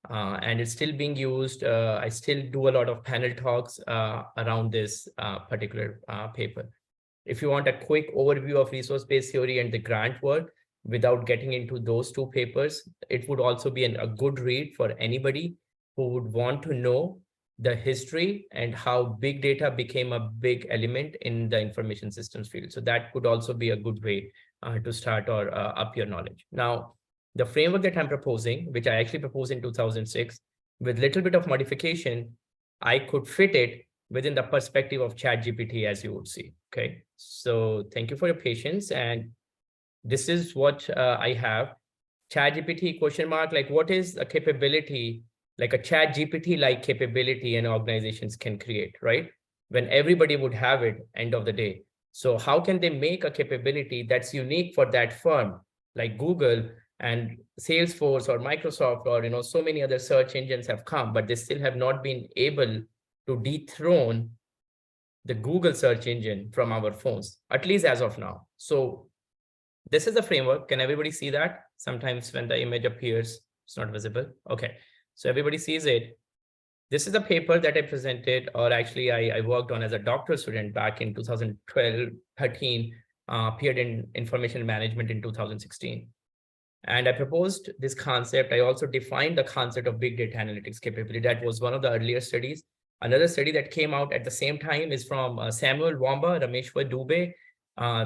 And it's still being used. I still do a lot of panel talks around this particular paper. If you want a quick overview of resource-based theory and the Grant work, without getting into those 2 papers, it would also be a good read for anybody who would want to know the history and how big data became a big element in the information systems field. So that could also be a good way to start or up your knowledge. Now, the framework that I'm proposing, which I actually proposed in 2006, with little bit of modification, I could fit it within the perspective of ChatGPT, as you would see. Okay, so thank you for your patience. And this is what I have. ChatGPT question mark, like what is a capability, like a ChatGPT-like capability and organizations can create, right? When everybody would have it end of the day. So how can they make a capability that's unique for that firm, like Google and Salesforce or Microsoft, or so many other search engines have come, but they still have not been able to dethrone the Google search engine from our phones, at least as of now. So this is the framework. Can everybody see that? Sometimes when the image appears, it's not visible. Okay, so everybody sees it. This is a paper that I presented, or actually I worked on as a doctoral student back in 2012, 13, appeared in Information Management in 2016. And I proposed this concept. I also defined the concept of big data analytics capability. That was one of the earlier studies. Another study that came out at the same time is from Samuel Wamba, Rameshwar Dubey.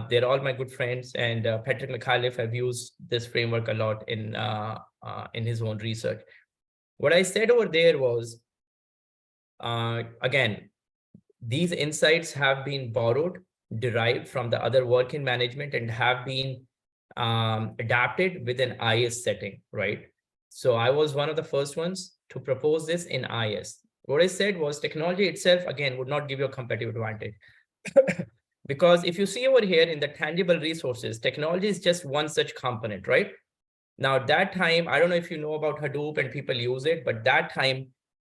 They're all my good friends, and Patrick McAuliffe have used this framework a lot in his own research. What I said over there was, again, these insights have been borrowed, derived from the other work in management, and have been adapted with an IS setting, right? So I was one of the first ones to propose this in IS. What I said was technology itself, again, would not give you a competitive advantage. Because if you see over here in the tangible resources, technology is just one such component, right? Now, at that time, I don't know if you know about Hadoop and people use it, but that time,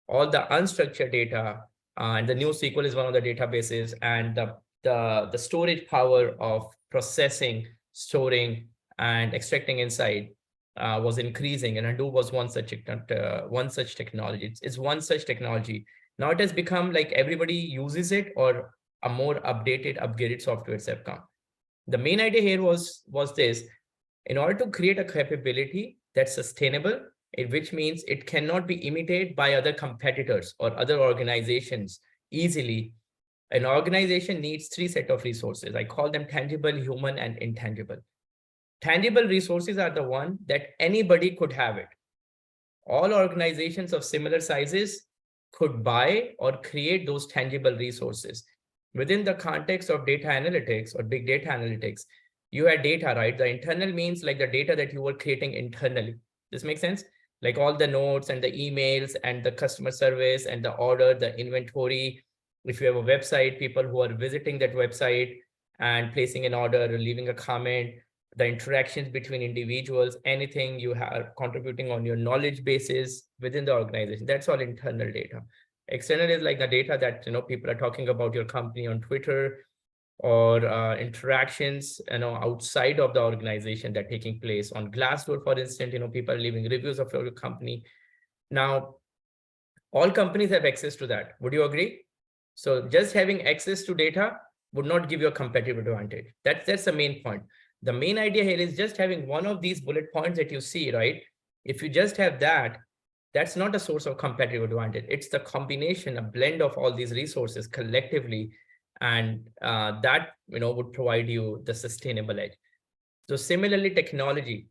all the unstructured data, and the NewSQL is one of the databases, and the storage power of processing, storing, and extracting insight was increasing, and Hadoop was one such technology. It's one such technology. Now it has become like everybody uses it, or a more upgraded softwares have come. The main idea here was this: in order to create a capability that's sustainable, which means it cannot be imitated by other competitors or other organizations easily, an organization needs 3 sets of resources. I call them tangible, human, and intangible. Tangible resources are the one that anybody could have it. All organizations of similar sizes could buy or create those tangible resources. Within the context of data analytics or big data analytics, you had data, right? The internal means like the data that you were creating internally. This makes sense? Like all the notes and the emails and the customer service and the order, the inventory. If you have a website, people who are visiting that website and placing an order or leaving a comment, the interactions between individuals, anything you have contributing on your knowledge basis within the organization, that's all internal data. External is like the data that people are talking about your company on Twitter, or interactions outside of the organization that taking place on Glassdoor, for instance. People are leaving reviews of your company. Now, all companies have access to that. Would you agree? So just having access to data would not give you a competitive advantage. That's the main point. The main idea here is just having one of these bullet points that you see, right? If you just have that, that's not a source of competitive advantage. It's the combination, a blend of all these resources collectively, and that would provide you the sustainable edge. So similarly, technology,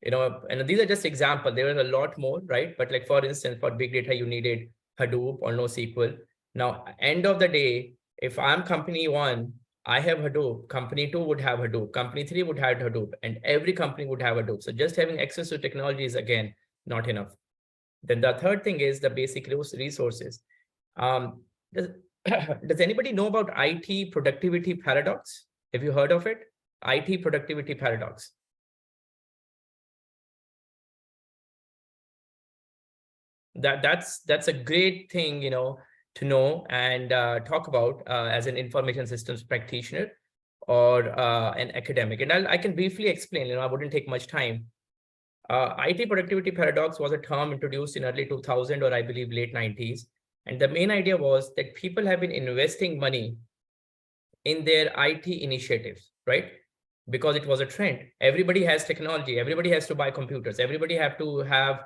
and these are just examples. There was a lot more, right? But like, for instance, for big data, you needed Hadoop or NoSQL. Now, end of the day, if I'm company one, I have Hadoop, company two would have Hadoop, company three would have Hadoop, and every company would have Hadoop. So just having access to technology is, again, not enough. Then the third thing is the basic resources. Does anybody know about IT Productivity Paradox? Have you heard of it? IT Productivity Paradox. That's a great thing, to know and talk about as an information systems practitioner or an academic. And I can briefly explain. I wouldn't take much time. IT Productivity Paradox was a term introduced in early 2000, or I believe late 90s. And the main idea was that people have been investing money in their IT initiatives, right? Because it was a trend. Everybody has technology. Everybody has to buy computers. Everybody have to have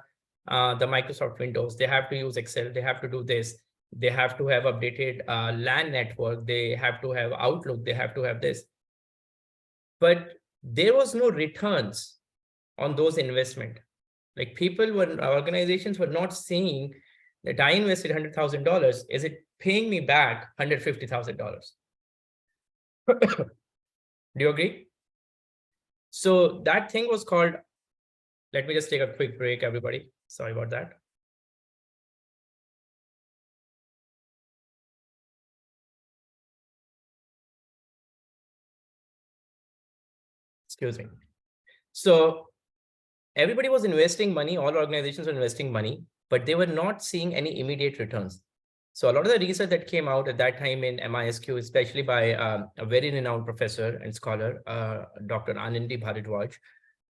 the Microsoft Windows. They have to use Excel. They have to do this. They have to have updated LAN network. They have to have Outlook. They have to have this. But there was no returns on those investment. Like organizations were not seeing that I invested $100,000. Is it paying me back $150,000? Do you agree? So that thing was called, let me just take a quick break, everybody. Sorry about that. Excuse me. So everybody was investing money, all organizations were investing money, but they were not seeing any immediate returns. So a lot of the research that came out at that time in MISQ, especially by a very renowned professor and scholar, Dr. Anandi Bharadwaj,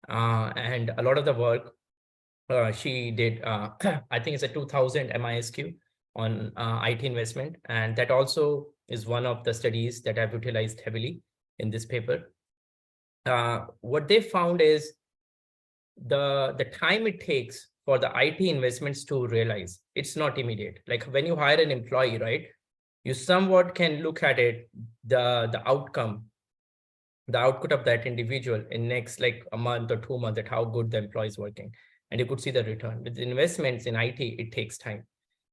and a lot of the work she did, I think it's a 2000 MISQ on IT investment. And that also is one of the studies that I've utilized heavily in this paper. What they found is the time it takes for the IT investments to realize, it's not immediate. Like when you hire an employee, right? You somewhat can look at it, the outcome, the output of that individual in next like a month or 2 months, at how good the employee is working. And you could see the return. With investments in IT, it takes time.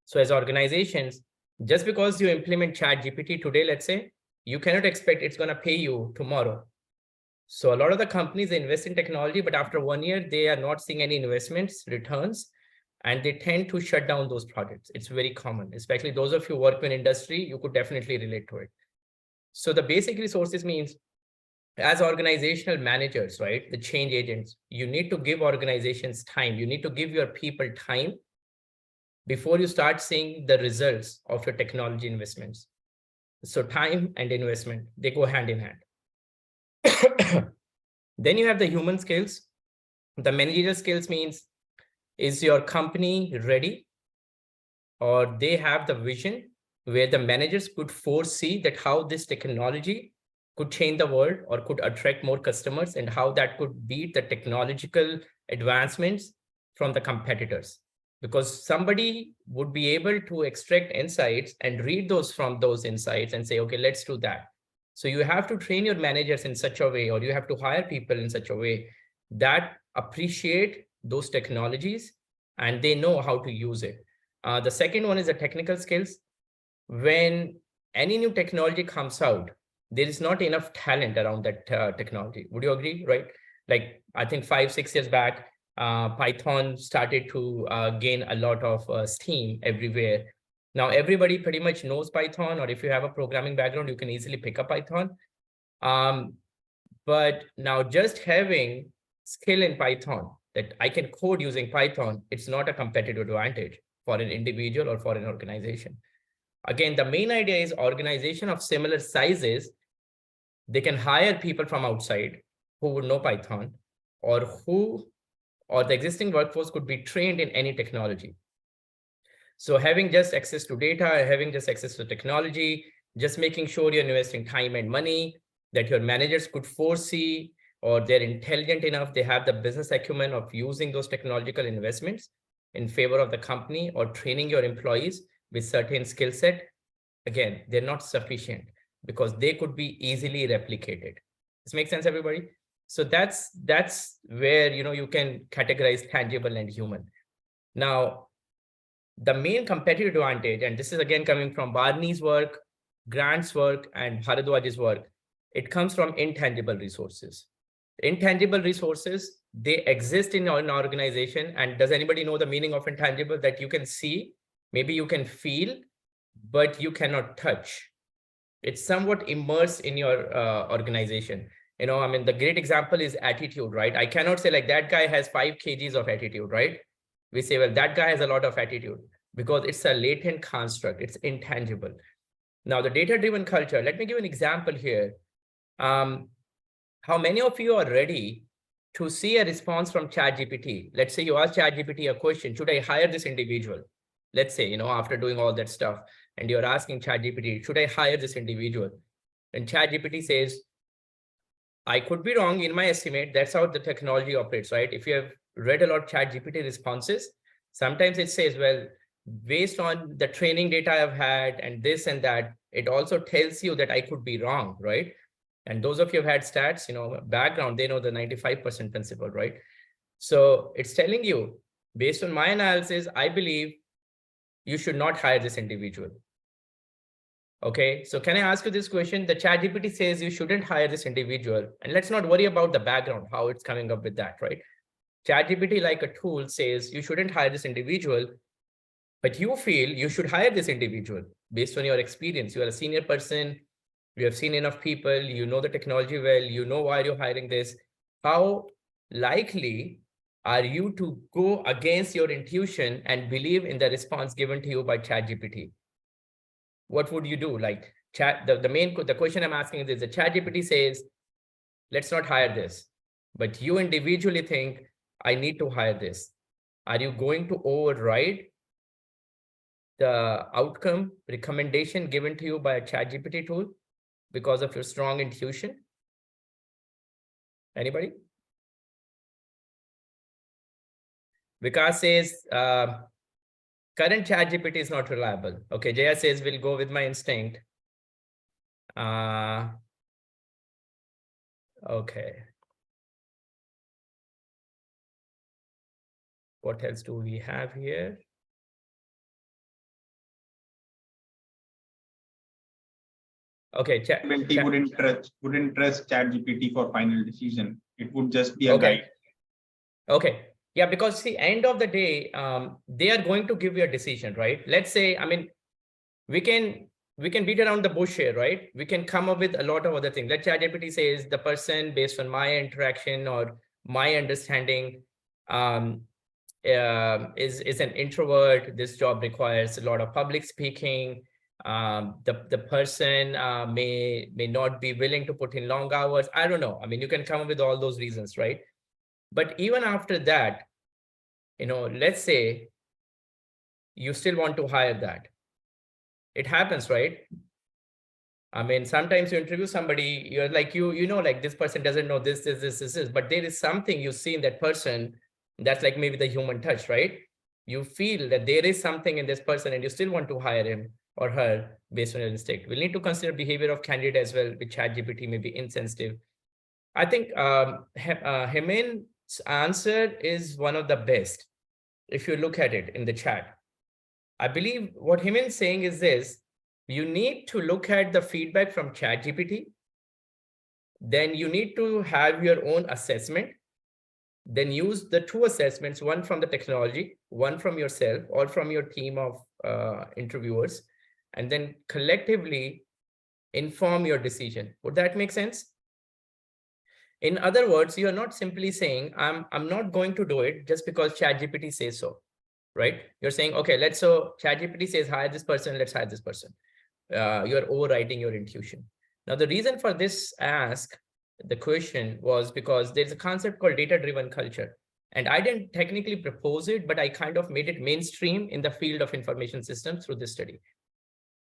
So as organizations, just because you implement ChatGPT today, let's say, you cannot expect it's going to pay you tomorrow. So a lot of the companies, they invest in technology, but after 1 year, they are not seeing any investments, returns, and they tend to shut down those projects. It's very common, especially those of you who work in industry, you could definitely relate to it. So the basic resources means, as organizational managers, right, the change agents, you need to give organizations time. You need to give your people time before you start seeing the results of your technology investments. So time and investment, they go hand in hand. Then you have the human skills. The managerial skills means, is your company ready, or they have the vision where the managers could foresee that how this technology could change the world or could attract more customers, and how that could beat the technological advancements from the competitors. Because somebody would be able to extract insights and read those from those insights and say, okay, let's do that. So you have to train your managers in such a way, or you have to hire people in such a way that appreciate those technologies and they know how to use it. The second one is the technical skills. When any new technology comes out, there is not enough talent around that technology. Would you agree, right? Like, I think 5-6 years back, Python started to gain a lot of steam everywhere. Now, everybody pretty much knows Python, or if you have a programming background, you can easily pick up Python. But now just having skill in Python, that I can code using Python, it's not a competitive advantage for an individual or for an organization. Again, the main idea is organization of similar sizes, they can hire people from outside who would know Python, or the existing workforce could be trained in any technology. So having just access to data, having just access to technology, just making sure you're investing time and money, that your managers could foresee, or they're intelligent enough, they have the business acumen of using those technological investments in favor of the company, or training your employees with certain skill set. Again, they're not sufficient because they could be easily replicated. This makes sense, everybody? So that's where, you know, you can categorize tangible and human. Now, the main competitive advantage, and this is again coming from Barney's work, Grant's work, and Bharadwaj's work, it comes from intangible resources. Intangible resources, they exist in an organization. And does anybody know the meaning of intangible? That you can see, maybe you can feel, but you cannot touch. It's somewhat immersed in your organization. You know, I mean, the great example is attitude, right? I cannot say like that guy has 5 kgs of attitude, right? We say, well, that guy has a lot of attitude, because it's a latent construct, it's intangible. Now, the data-driven culture, let me give an example here. How many of you are ready to see a response from ChatGPT? Let's say you ask ChatGPT a question, should I hire this individual? Let's say, you know, after doing all that stuff, and you're asking ChatGPT, should I hire this individual? And ChatGPT says, I could be wrong in my estimate. That's how the technology operates, right? If you have read a lot of ChatGPT responses, sometimes it says, well, based on the training data I've had and this and that, it also tells you that I could be wrong, right? And those of you who have had stats, you know, background, they know the 95% principle, right? So it's telling you, based on my analysis, I believe you should not hire this individual. Okay, so can I ask you this question? The ChatGPT says you shouldn't hire this individual, and let's not worry about the background, how it's coming up with that, right? ChatGPT, like a tool, says you shouldn't hire this individual, but you feel you should hire this individual based on your experience. You are a senior person, you have seen enough people, you know the technology well, you know why you're hiring this. How likely are you to go against your intuition and believe in the response given to you by ChatGPT? What would you do? Like, the question I'm asking is, the ChatGPT says, let's not hire this, but you individually think I need to hire this. Are you going to override the outcome recommendation given to you by a ChatGPT tool because of your strong intuition? Anybody? Vikas says, current ChatGPT is not reliable. Okay, Jaya says, we'll go with my instinct. Okay. What else do we have here? Okay, wouldn't trust ChatGPT for final decision. It would just be a guide. Okay. Yeah, because see, end of the day, they are going to give you a decision, right? Let's say, I mean, we can beat around the bush here, right? We can come up with a lot of other things. Let ChatGPT says the person, based on my interaction or my understanding, is an introvert. This job requires a lot of public speaking. The person may not be willing to put in long hours. I don't know. I mean, you can come up with all those reasons, right? But even after that, you know, let's say you still want to hire that. It happens, right? I mean, sometimes you interview somebody, you're like, you know, like this person doesn't know this, but there is something you see in that person that's like maybe the human touch, right? You feel that there is something in this person and you still want to hire him. or her based on your instinct. We'll need to consider behavior of candidate as well, which ChatGPT may be insensitive. I think Hemen's answer is one of the best if you look at it in the chat. I believe what Hemen's saying is this: you need to look at the feedback from ChatGPT, then you need to have your own assessment, then use the two assessments, one from the technology, one from yourself or from your team of interviewers, and then collectively inform your decision. Would that make sense? In other words, you are not simply saying, I'm not going to do it just because ChatGPT says so, right? You're saying, okay, so ChatGPT says hire this person, let's hire this person. You're overriding your intuition. Now, the reason for this the question was because there's a concept called data-driven culture. And I didn't technically propose it, but I kind of made it mainstream in the field of information systems through this study.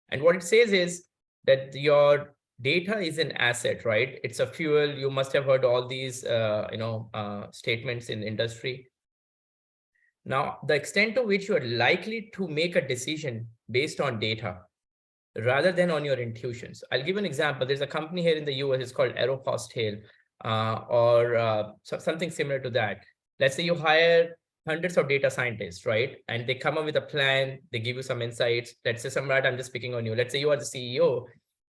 And what it says is that your data is an asset, right? It's a fuel. You must have heard all these statements in industry. Now, the extent to which you are likely to make a decision based on data rather than on your intuitions. I'll give an example. There's a company here in the US, it's called Aeropostale, or something similar to that. Let's say you hire hundreds of data scientists, right? And they come up with a plan, they give you some insights. Let's say, Samrat, I'm just speaking on you. Let's say you are the CEO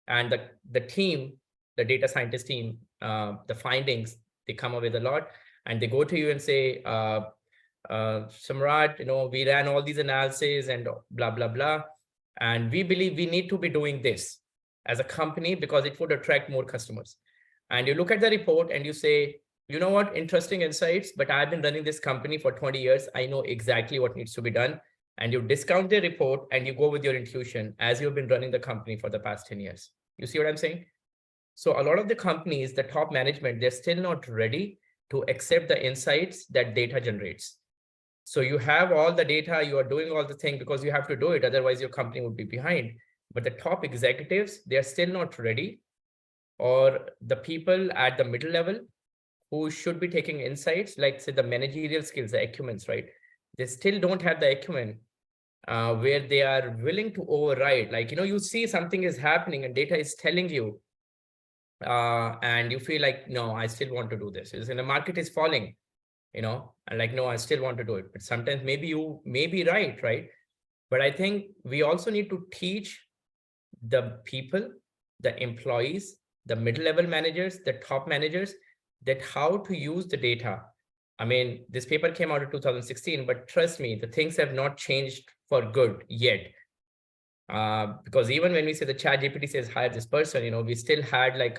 and the team, the data scientist team, the findings, they come up with a lot and they go to you and say, Samrat, we ran all these analyses and blah, blah, blah. And we believe we need to be doing this as a company because it would attract more customers. And you look at the report and you say, you know what, interesting insights, but I've been running this company for 20 years. I know exactly what needs to be done. And you discount the report and you go with your intuition as you've been running the company for the past 10 years. You see what I'm saying? So a lot of the companies, the top management, they're still not ready to accept the insights that data generates. So you have all the data, you are doing all the thing because you have to do it. Otherwise, your company would be behind. But the top executives, they're still not ready. Or the people at the middle level who should be taking insights, like say the managerial skills, the acumens, right? They still don't have the acumen where they are willing to override. Like, you see something is happening and data is telling you, and you feel like, no, I still want to do this. And the market is falling. And like, no, I still want to do it. But sometimes maybe you may be right? But I think we also need to teach the people, the employees, the mid-level managers, the top managers, that how to use the data. I mean, this paper came out in 2016, but trust me, the things have not changed for good yet. Because even when we say the ChatGPT says hire this person, we still had like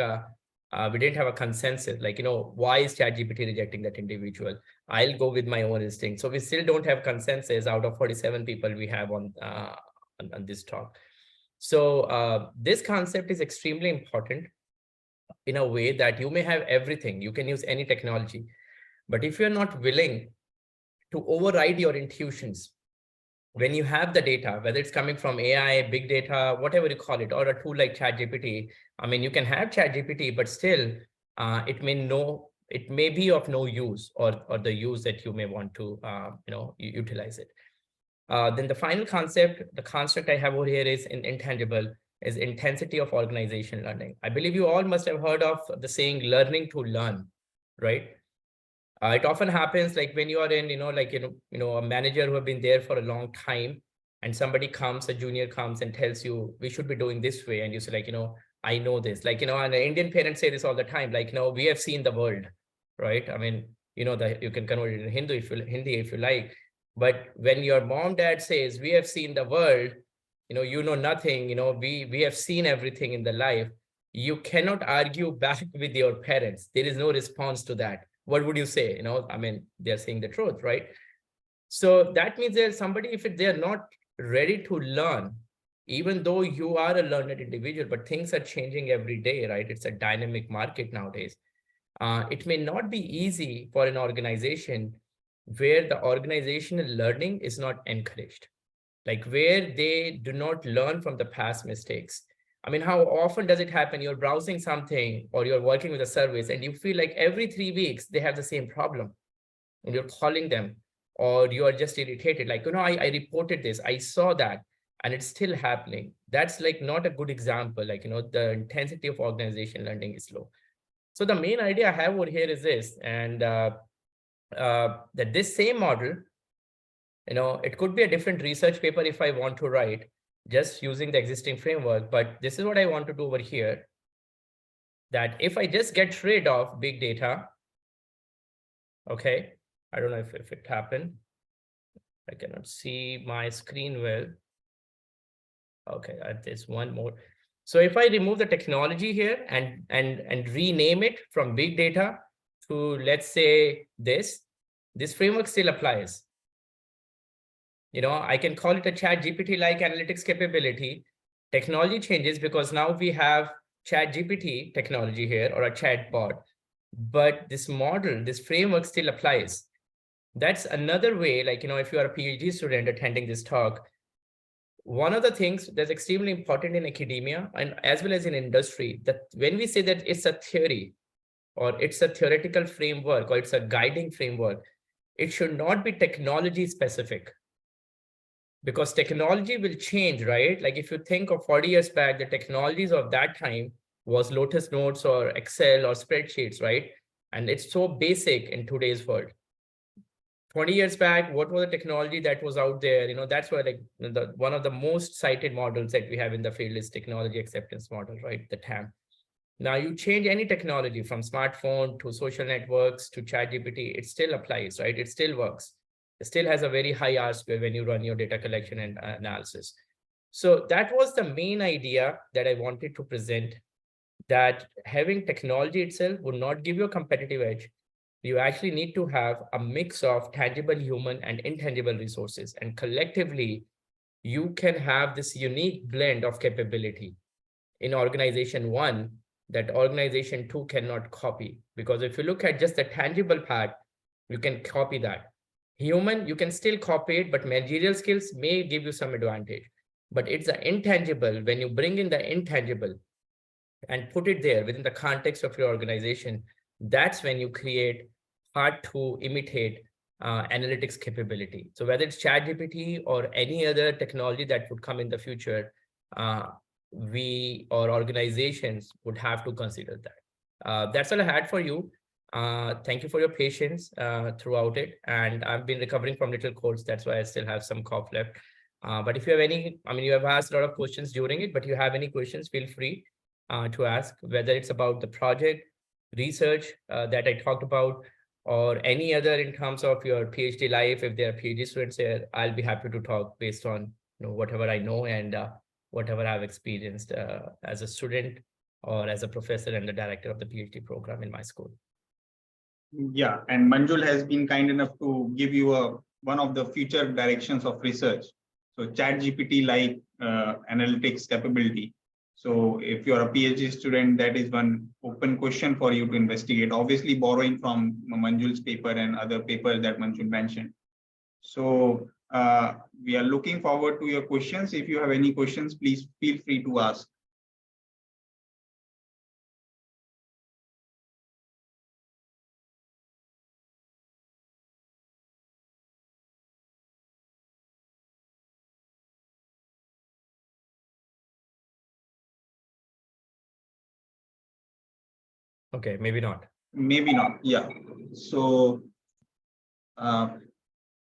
we didn't have a consensus, like, why is ChatGPT rejecting that individual? I'll go with my own instinct. So we still don't have consensus out of 47 people we have on this talk. So this concept is extremely important in a way that you may have everything. You can use any technology. But if you're not willing to override your intuitions, when you have the data, whether it's coming from AI, big data, whatever you call it, or a tool like ChatGPT, I mean, you can have ChatGPT, but still it may be of no use or the use that you may want to utilize it. Then the final concept, the construct I have over here is intangible, is intensity of organization learning. I believe you all must have heard of the saying learning to learn, right? It often happens like when you are in, a manager who have been there for a long time, and somebody comes, a junior comes and tells you, we should be doing this way. And you say like, I know this, like, and Indian parents say this all the time, like, we have seen the world, right? I mean, that you can convert it in Hindi if you like. But when your mom, dad says, we have seen the world, you know nothing, we have seen everything in the life, you cannot argue back with your parents. There is no response to that. What would you say? I mean, they're saying the truth, right? So that means there's somebody, if they're not ready to learn, even though you are a learned individual, but things are changing every day, right? It's a dynamic market nowadays. It may not be easy for an organization where the organizational learning is not encouraged, like where they do not learn from the past mistakes. I mean, how often does it happen? You're browsing something or you're working with a service and you feel like every 3 weeks they have the same problem and you're calling them, or you are just irritated. Like, I reported this, I saw that, and it's still happening. That's like not a good example. Like, the intensity of organization learning is low. So the main idea I have over here is this, and that this same model, it could be a different research paper if I want to write just using the existing framework, but this is what I want to do over here, that if I just get rid of big data, okay, I don't know if it happened. I cannot see my screen well. Okay, there's one more. So if I remove the technology here and rename it from big data to, let's say, this framework still applies. I can call it a ChatGPT-like analytics capability. Technology changes because now we have ChatGPT technology here, or a chatbot, but this model, this framework still applies. That's another way, like, if you are a PhD student attending this talk, one of the things that's extremely important in academia and as well as in industry, that when we say that it's a theory or it's a theoretical framework or it's a guiding framework, it should not be technology specific, because technology will change, right? Like if you think of 40 years back, the technologies of that time was Lotus Notes or Excel or spreadsheets, right? And it's so basic in today's world. 20 years back, what was the technology that was out there? That's why, like, one of the most cited models that we have in the field is technology acceptance model, right? The TAM. Now you change any technology from smartphone to social networks to ChatGPT, it still applies, right? It still works. It still has a very high R-square when you run your data collection and analysis. So that was the main idea that I wanted to present, that having technology itself would not give you a competitive edge. You actually need to have a mix of tangible human and intangible resources, and collectively you can have this unique blend of capability in organization one that organization two cannot copy. Because if you look at just the tangible part, you can copy that. Human, you can still copy it, but managerial skills may give you some advantage. But it's the intangible, when you bring in the intangible and put it there within the context of your organization, that's when you create hard to imitate analytics capability. So whether it's ChatGPT or any other technology that would come in the future, we or organizations would have to consider that. That's all I had for you. Thank you for your patience throughout it. And I've been recovering from little colds. That's why I still have some cough left. But if you have any, you have asked a lot of questions during it, but you have any questions, feel free to ask, whether it's about the project, research that I talked about, or any other in terms of your PhD life. If there are PhD students here, I'll be happy to talk based on whatever I know and whatever I've experienced as a student or as a professor and the director of the PhD program in my school. Yeah, and Manjul has been kind enough to give you one of the future directions of research. So ChatGPT like analytics capability. So if you're a PhD student, that is one open question for you to investigate, obviously borrowing from Manjul's paper and other papers that Manjul mentioned. So we are looking forward to your questions. If you have any questions, please feel free to ask. Okay, maybe not. Maybe not. Yeah. So,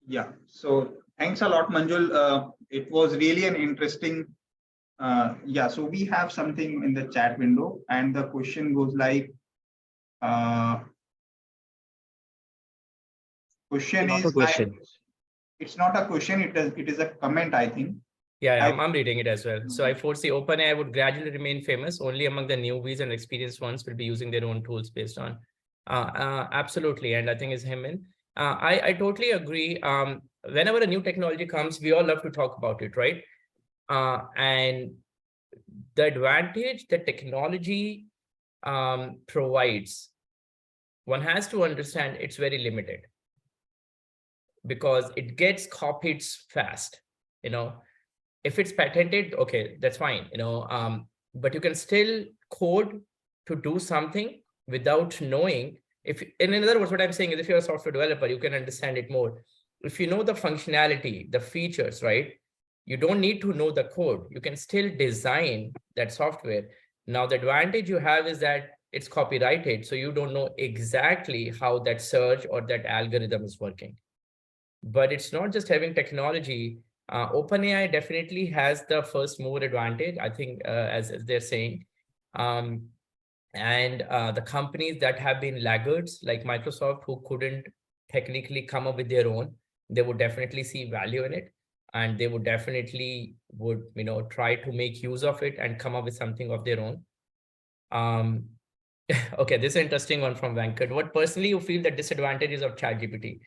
yeah. So thanks a lot, Manjul. It was really an interesting. Yeah. So we have something in the chat window, and the question goes like, question is. It's not a question. It is a comment, I think. Yeah, I'm reading it as well. So I foresee OpenAI would gradually remain famous. Only among the newbies and experienced ones will be using their own tools based on. Absolutely. And I think it's Hemin. I totally agree. Whenever a new technology comes, we all love to talk about it, right? And the advantage that technology provides, one has to understand it's very limited, because it gets copied fast. If it's patented, okay, that's fine, but you can still code to do something without knowing. In other words, what I'm saying is, if you're a software developer, you can understand it more. If you know the functionality, the features, right? You don't need to know the code. You can still design that software. Now, the advantage you have is that it's copyrighted, so you don't know exactly how that search or that algorithm is working. But it's not just having technology. OpenAI definitely has the first mover advantage, I think, as they're saying. And the companies that have been laggards, like Microsoft, who couldn't technically come up with their own, they would definitely see value in it. And they would definitely try to make use of it and come up with something of their own. Okay, this is an interesting one from Venkat. What personally you feel the disadvantages of ChatGPT?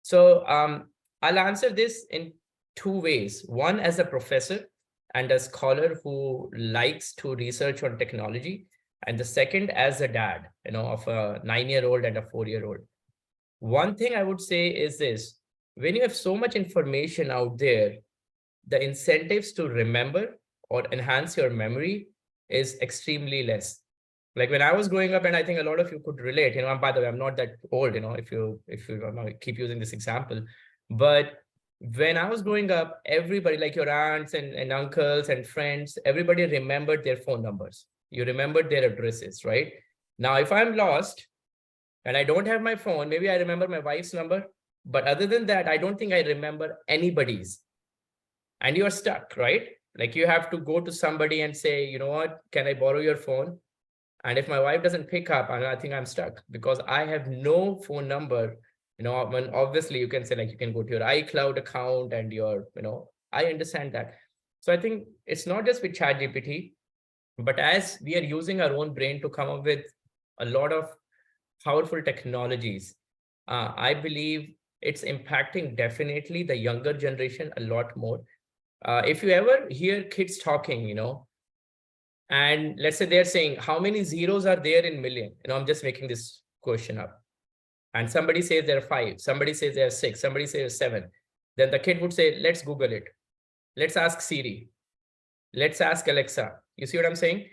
So I'll answer this in two ways. One, as a professor and a scholar who likes to research on technology. And the second, as a dad, of a 9-year-old and a 4-year-old. One thing I would say is this: when you have so much information out there, the incentives to remember or enhance your memory is extremely less. Like when I was growing up, and I think a lot of you could relate, by the way, I'm not that old, if you keep using this example, but when I was growing up, everybody, like your aunts and uncles and friends, everybody remembered their phone numbers. You remembered their addresses, right? Now, if I'm lost and I don't have my phone, maybe I remember my wife's number, but other than that, I don't think I remember anybody's. And you're stuck, right? Like you have to go to somebody and say, you know what, can I borrow your phone? And if my wife doesn't pick up, I think I'm stuck because I have no phone number. When obviously you can say, like, you can go to your iCloud account and I understand that. So I think it's not just with ChatGPT, but as we are using our own brain to come up with a lot of powerful technologies, I believe it's impacting definitely the younger generation a lot more. If you ever hear kids talking, and let's say they're saying, how many zeros are there in million? I'm just making this question up. And somebody says there are 5, somebody says there are 6, somebody says 7. Then the kid would say, let's Google it. Let's ask Siri. Let's ask Alexa. You see what I'm saying?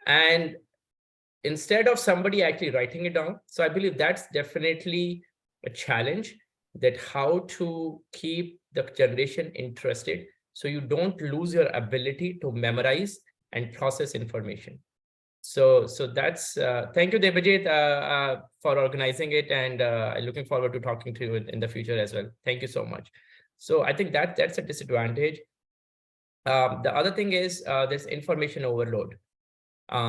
And instead of somebody actually writing it down. So I believe that's definitely a challenge, that how to keep the generation interested so you don't lose your ability to memorize and process information. So that's thank you, Debajit, for organizing it, and looking forward to talking to you in the future as well. Thank you so much. So I think that's a disadvantage. The other thing is there's information overload.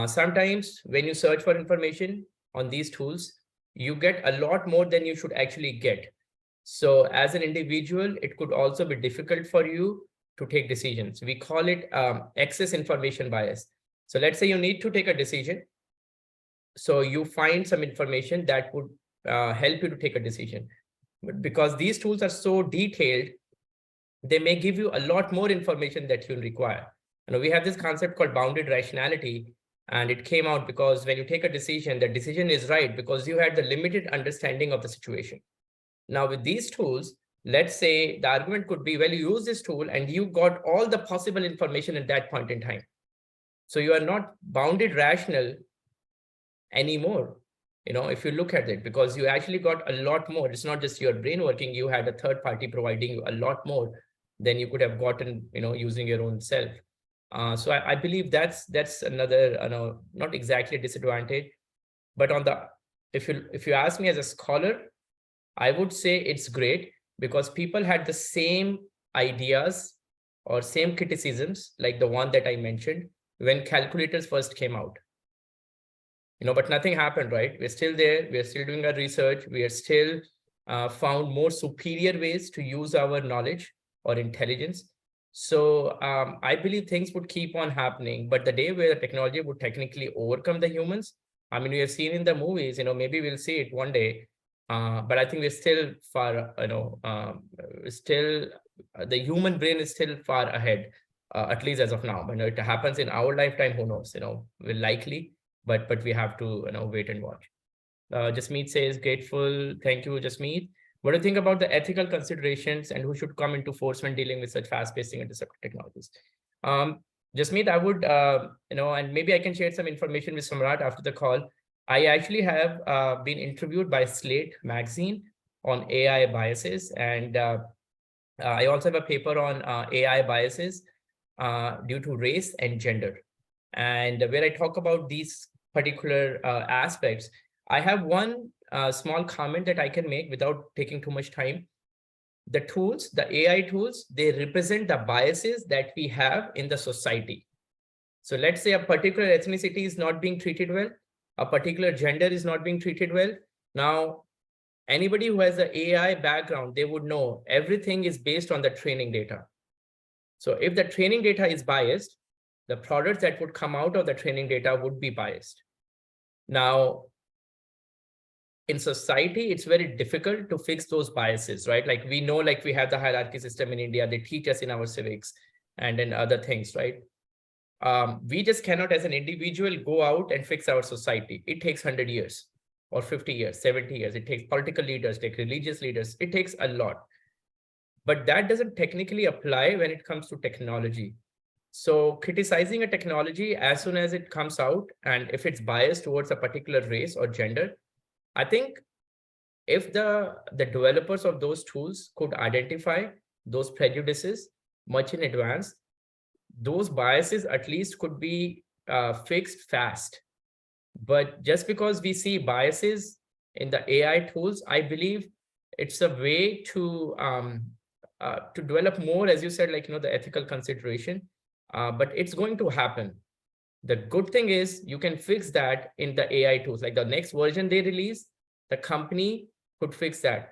Sometimes when you search for information on these tools, you get a lot more than you should actually get. So as an individual, it could also be difficult for you to take decisions. We call it excess information bias. So let's say you need to take a decision. So you find some information that would help you to take a decision. But because these tools are so detailed, they may give you a lot more information that you require. We have this concept called bounded rationality, and it came out because when you take a decision, the decision is right because you had the limited understanding of the situation. Now, with these tools, let's say the argument could be, well, you use this tool and you got all the possible information at that point in time. So you are not bounded rational anymore, if you look at it, because you actually got a lot more. It's not just your brain working, you had a third party providing you a lot more than you could have gotten, using your own self. So I believe that's another, not exactly a disadvantage, but if you ask me as a scholar, I would say it's great because people had the same ideas or same criticisms, like the one that I mentioned, when calculators first came out. But nothing happened, right? We're still there. We're still doing our research. We are still found more superior ways to use our knowledge or intelligence. So I believe things would keep on happening, but the day where the technology would technically overcome the humans, we have seen in the movies, maybe we'll see it one day. But I think we're still far, the human brain is still far ahead, at least as of now. It happens in our lifetime, who knows, will likely, but we have to, wait and watch. Jasmeet says, grateful. Thank you, Jasmeet. What do you think about the ethical considerations and who should come into force when dealing with such fast-paced and disruptive technologies? Jasmeet, I would, and maybe I can share some information with Samrat after the call. I actually have been interviewed by Slate magazine on AI biases, and I also have a paper on AI biases due to race and gender. And where I talk about these particular aspects, I have one small comment that I can make without taking too much time. The tools, the AI tools, they represent the biases that we have in the society. So let's say a particular ethnicity is not being treated well, a particular gender is not being treated well. Now, anybody who has an AI background, they would know everything is based on the training data. So if the training data is biased, the products that would come out of the training data would be biased. Now, in society, it's very difficult to fix those biases, right? Like we know, like we have the hierarchy system in India, they teach us in our civics and in other things, right? We just cannot as an individual go out and fix our society. It takes 100 years or 50 years, 70 years. It takes political leaders, take religious leaders. It takes a lot. But that doesn't technically apply when it comes to technology. So criticizing a technology as soon as it comes out, and if it's biased towards a particular race or gender, I think if the developers of those tools could identify those prejudices much in advance, those biases at least could be fixed fast. But just because we see biases in the AI tools, I believe it's a way to develop more, as you said, like, the ethical consideration, but it's going to happen. The good thing is you can fix that in the AI tools, like the next version they release, the company could fix that.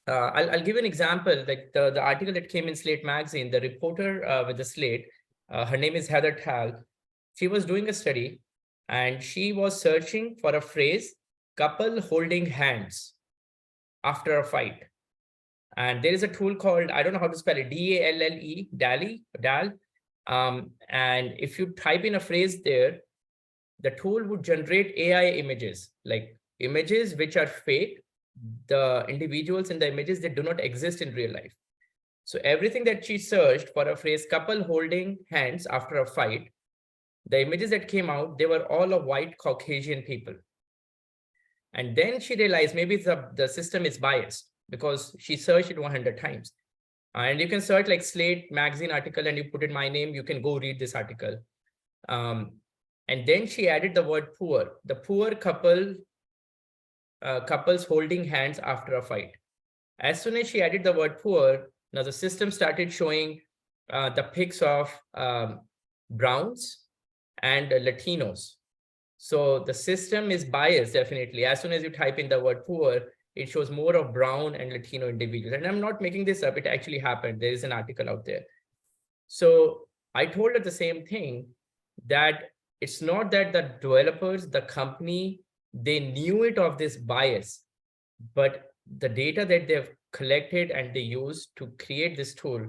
I'll give an example, like the article that came in Slate magazine, the reporter with the Slate, her name is Heather Tal. She was doing a study and she was searching for a phrase, couple holding hands after a fight. And there is a tool called, I don't know how to spell it, DALLE, DAL. And if you type in a phrase there, the tool would generate AI images, like images which are fake. The individuals in the images, they do not exist in real life. So everything that she searched for a phrase, couple holding hands after a fight, the images that came out, they were all of white Caucasian people. And then she realized maybe the system is biased because she searched it 100 times. And you can search like Slate magazine article and you put in my name, you can go read this article. And then she added the word poor, the poor couples holding hands after a fight. As soon as she added the word poor, now the system started showing the pics of browns and Latinos. So the system is biased, definitely. As soon as you type in the word poor, it shows more of brown and Latino individuals. And I'm not making this up, it actually happened. There is an article out there. So I told her the same thing, that it's not that the developers, the company, they knew it of this bias, but the data that they've collected and they use to create this tool,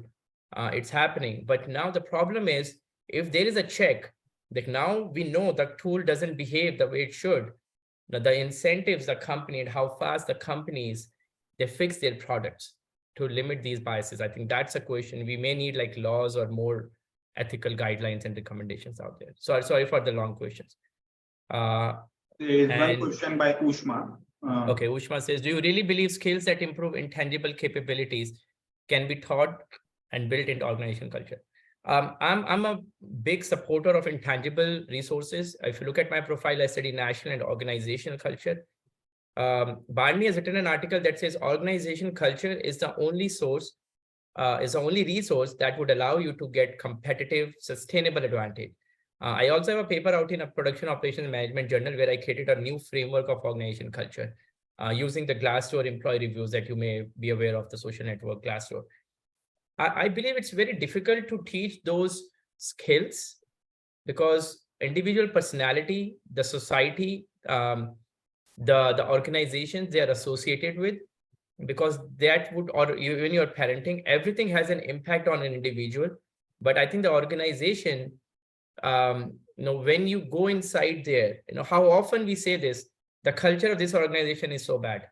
it's happening. But now the problem is, if there is a check, like now we know the tool doesn't behave the way it should. Now the incentives, the company and how fast the companies, they fix their products to limit these biases. I think that's a question. We may need like laws or more ethical guidelines and recommendations out there. So sorry for the long questions. There is one question by Ushma. Okay, Ushma says, do you really believe skills that improve intangible capabilities can be taught and built into organizational culture? I'm a big supporter of intangible resources. If you look at my profile, I study national and organizational culture. Barney has written an article that says organizational culture is the only source, is the only resource that would allow you to get competitive, sustainable advantage. I also have a paper out in a production operations management journal where I created a new framework of organization culture using the Glassdoor employee reviews that you may be aware of, the social network Glassdoor. I believe it's very difficult to teach those skills because individual personality, the society, the organizations they are associated with, because that would, or when you're parenting, everything has an impact on an individual. But I think the organization, when you go inside there, how often we say this, the culture of this organization is so bad.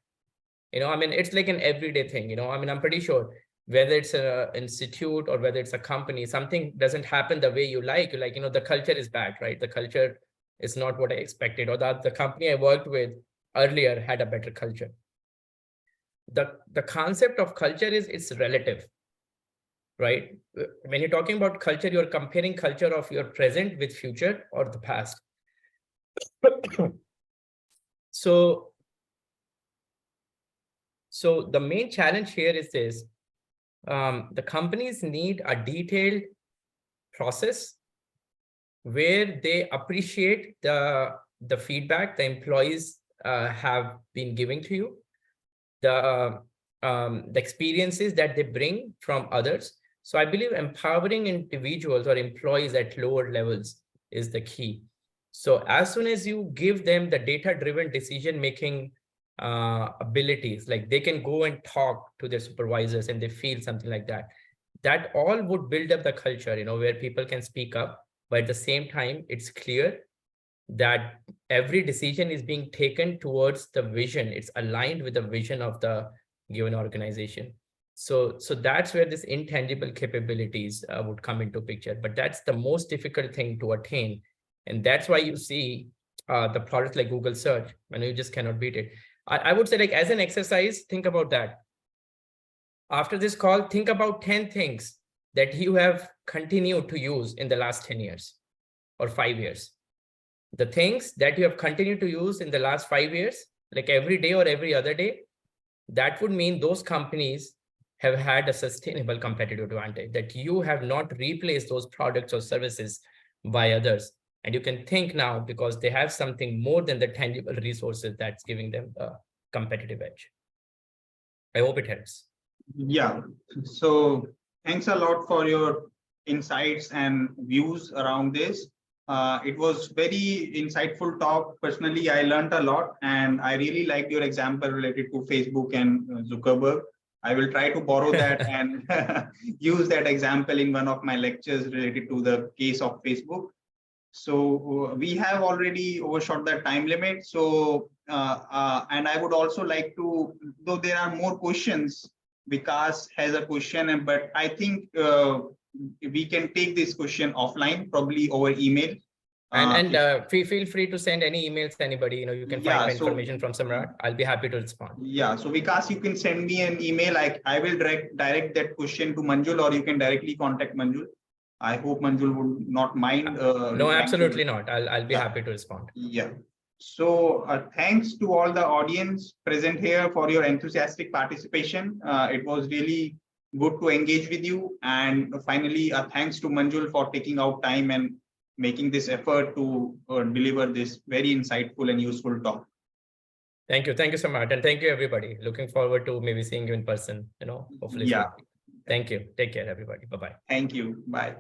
It's like an everyday thing, I'm pretty sure whether it's an institute or whether it's a company, something doesn't happen the way you like, the culture is bad, right? The culture is not what I expected, or that the company I worked with earlier had a better culture. The concept of culture is, it's relative. right? When you're talking about culture, you're comparing culture of your present with future or the past. So the main challenge here is this. The companies need a detailed process where they appreciate the feedback the employees have been giving to you, the experiences that they bring from others. So I believe empowering individuals or employees at lower levels is the key. So as soon as you give them the data-driven decision-making abilities, like they can go and talk to their supervisors and they feel something like that, that all would build up the culture, where people can speak up, but at the same time, it's clear that every decision is being taken towards the vision. It's aligned with the vision of the given organization. So that's where this intangible capabilities would come into picture. But that's the most difficult thing to attain. And that's why you see the products like Google search, you just cannot beat it. I would say, like, as an exercise, think about that. After this call, think about 10 things that you have continued to use in the last 10 years or 5 years. The things that you have continued to use in the last 5 years, like every day or every other day, that would mean those companies have had a sustainable competitive advantage, that you have not replaced those products or services by others. And you can think now because they have something more than the tangible resources that's giving them a competitive edge. I hope it helps. Yeah. So thanks a lot for your insights and views around this. It was very insightful talk. Personally, I learned a lot, and I really liked your example related to Facebook and Zuckerberg. I will try to borrow that and use that example in one of my lectures related to the case of Facebook. So we have already overshot the time limit. So and I would also like to, though there are more questions, Vikas has a question, but I think we can take this question offline, probably over email. Feel free to send any emails to anybody. You can find my information from Samrat. I'll be happy to respond. Yeah. So Vikas, you can send me an email. I will direct that question to Manjul, or you can directly contact Manjul. I hope Manjul would not mind. No, absolutely not. I'll be happy to respond. Yeah. So thanks to all the audience present here for your enthusiastic participation. It was really good to engage with you. And finally, thanks to Manjul for taking out time and making this effort to deliver this very insightful and useful talk. Thank you. Thank you so much. And thank you, everybody. Looking forward to maybe seeing you in person, hopefully. Yeah. Thank you. Take care, everybody. Bye-bye. Thank you. Bye.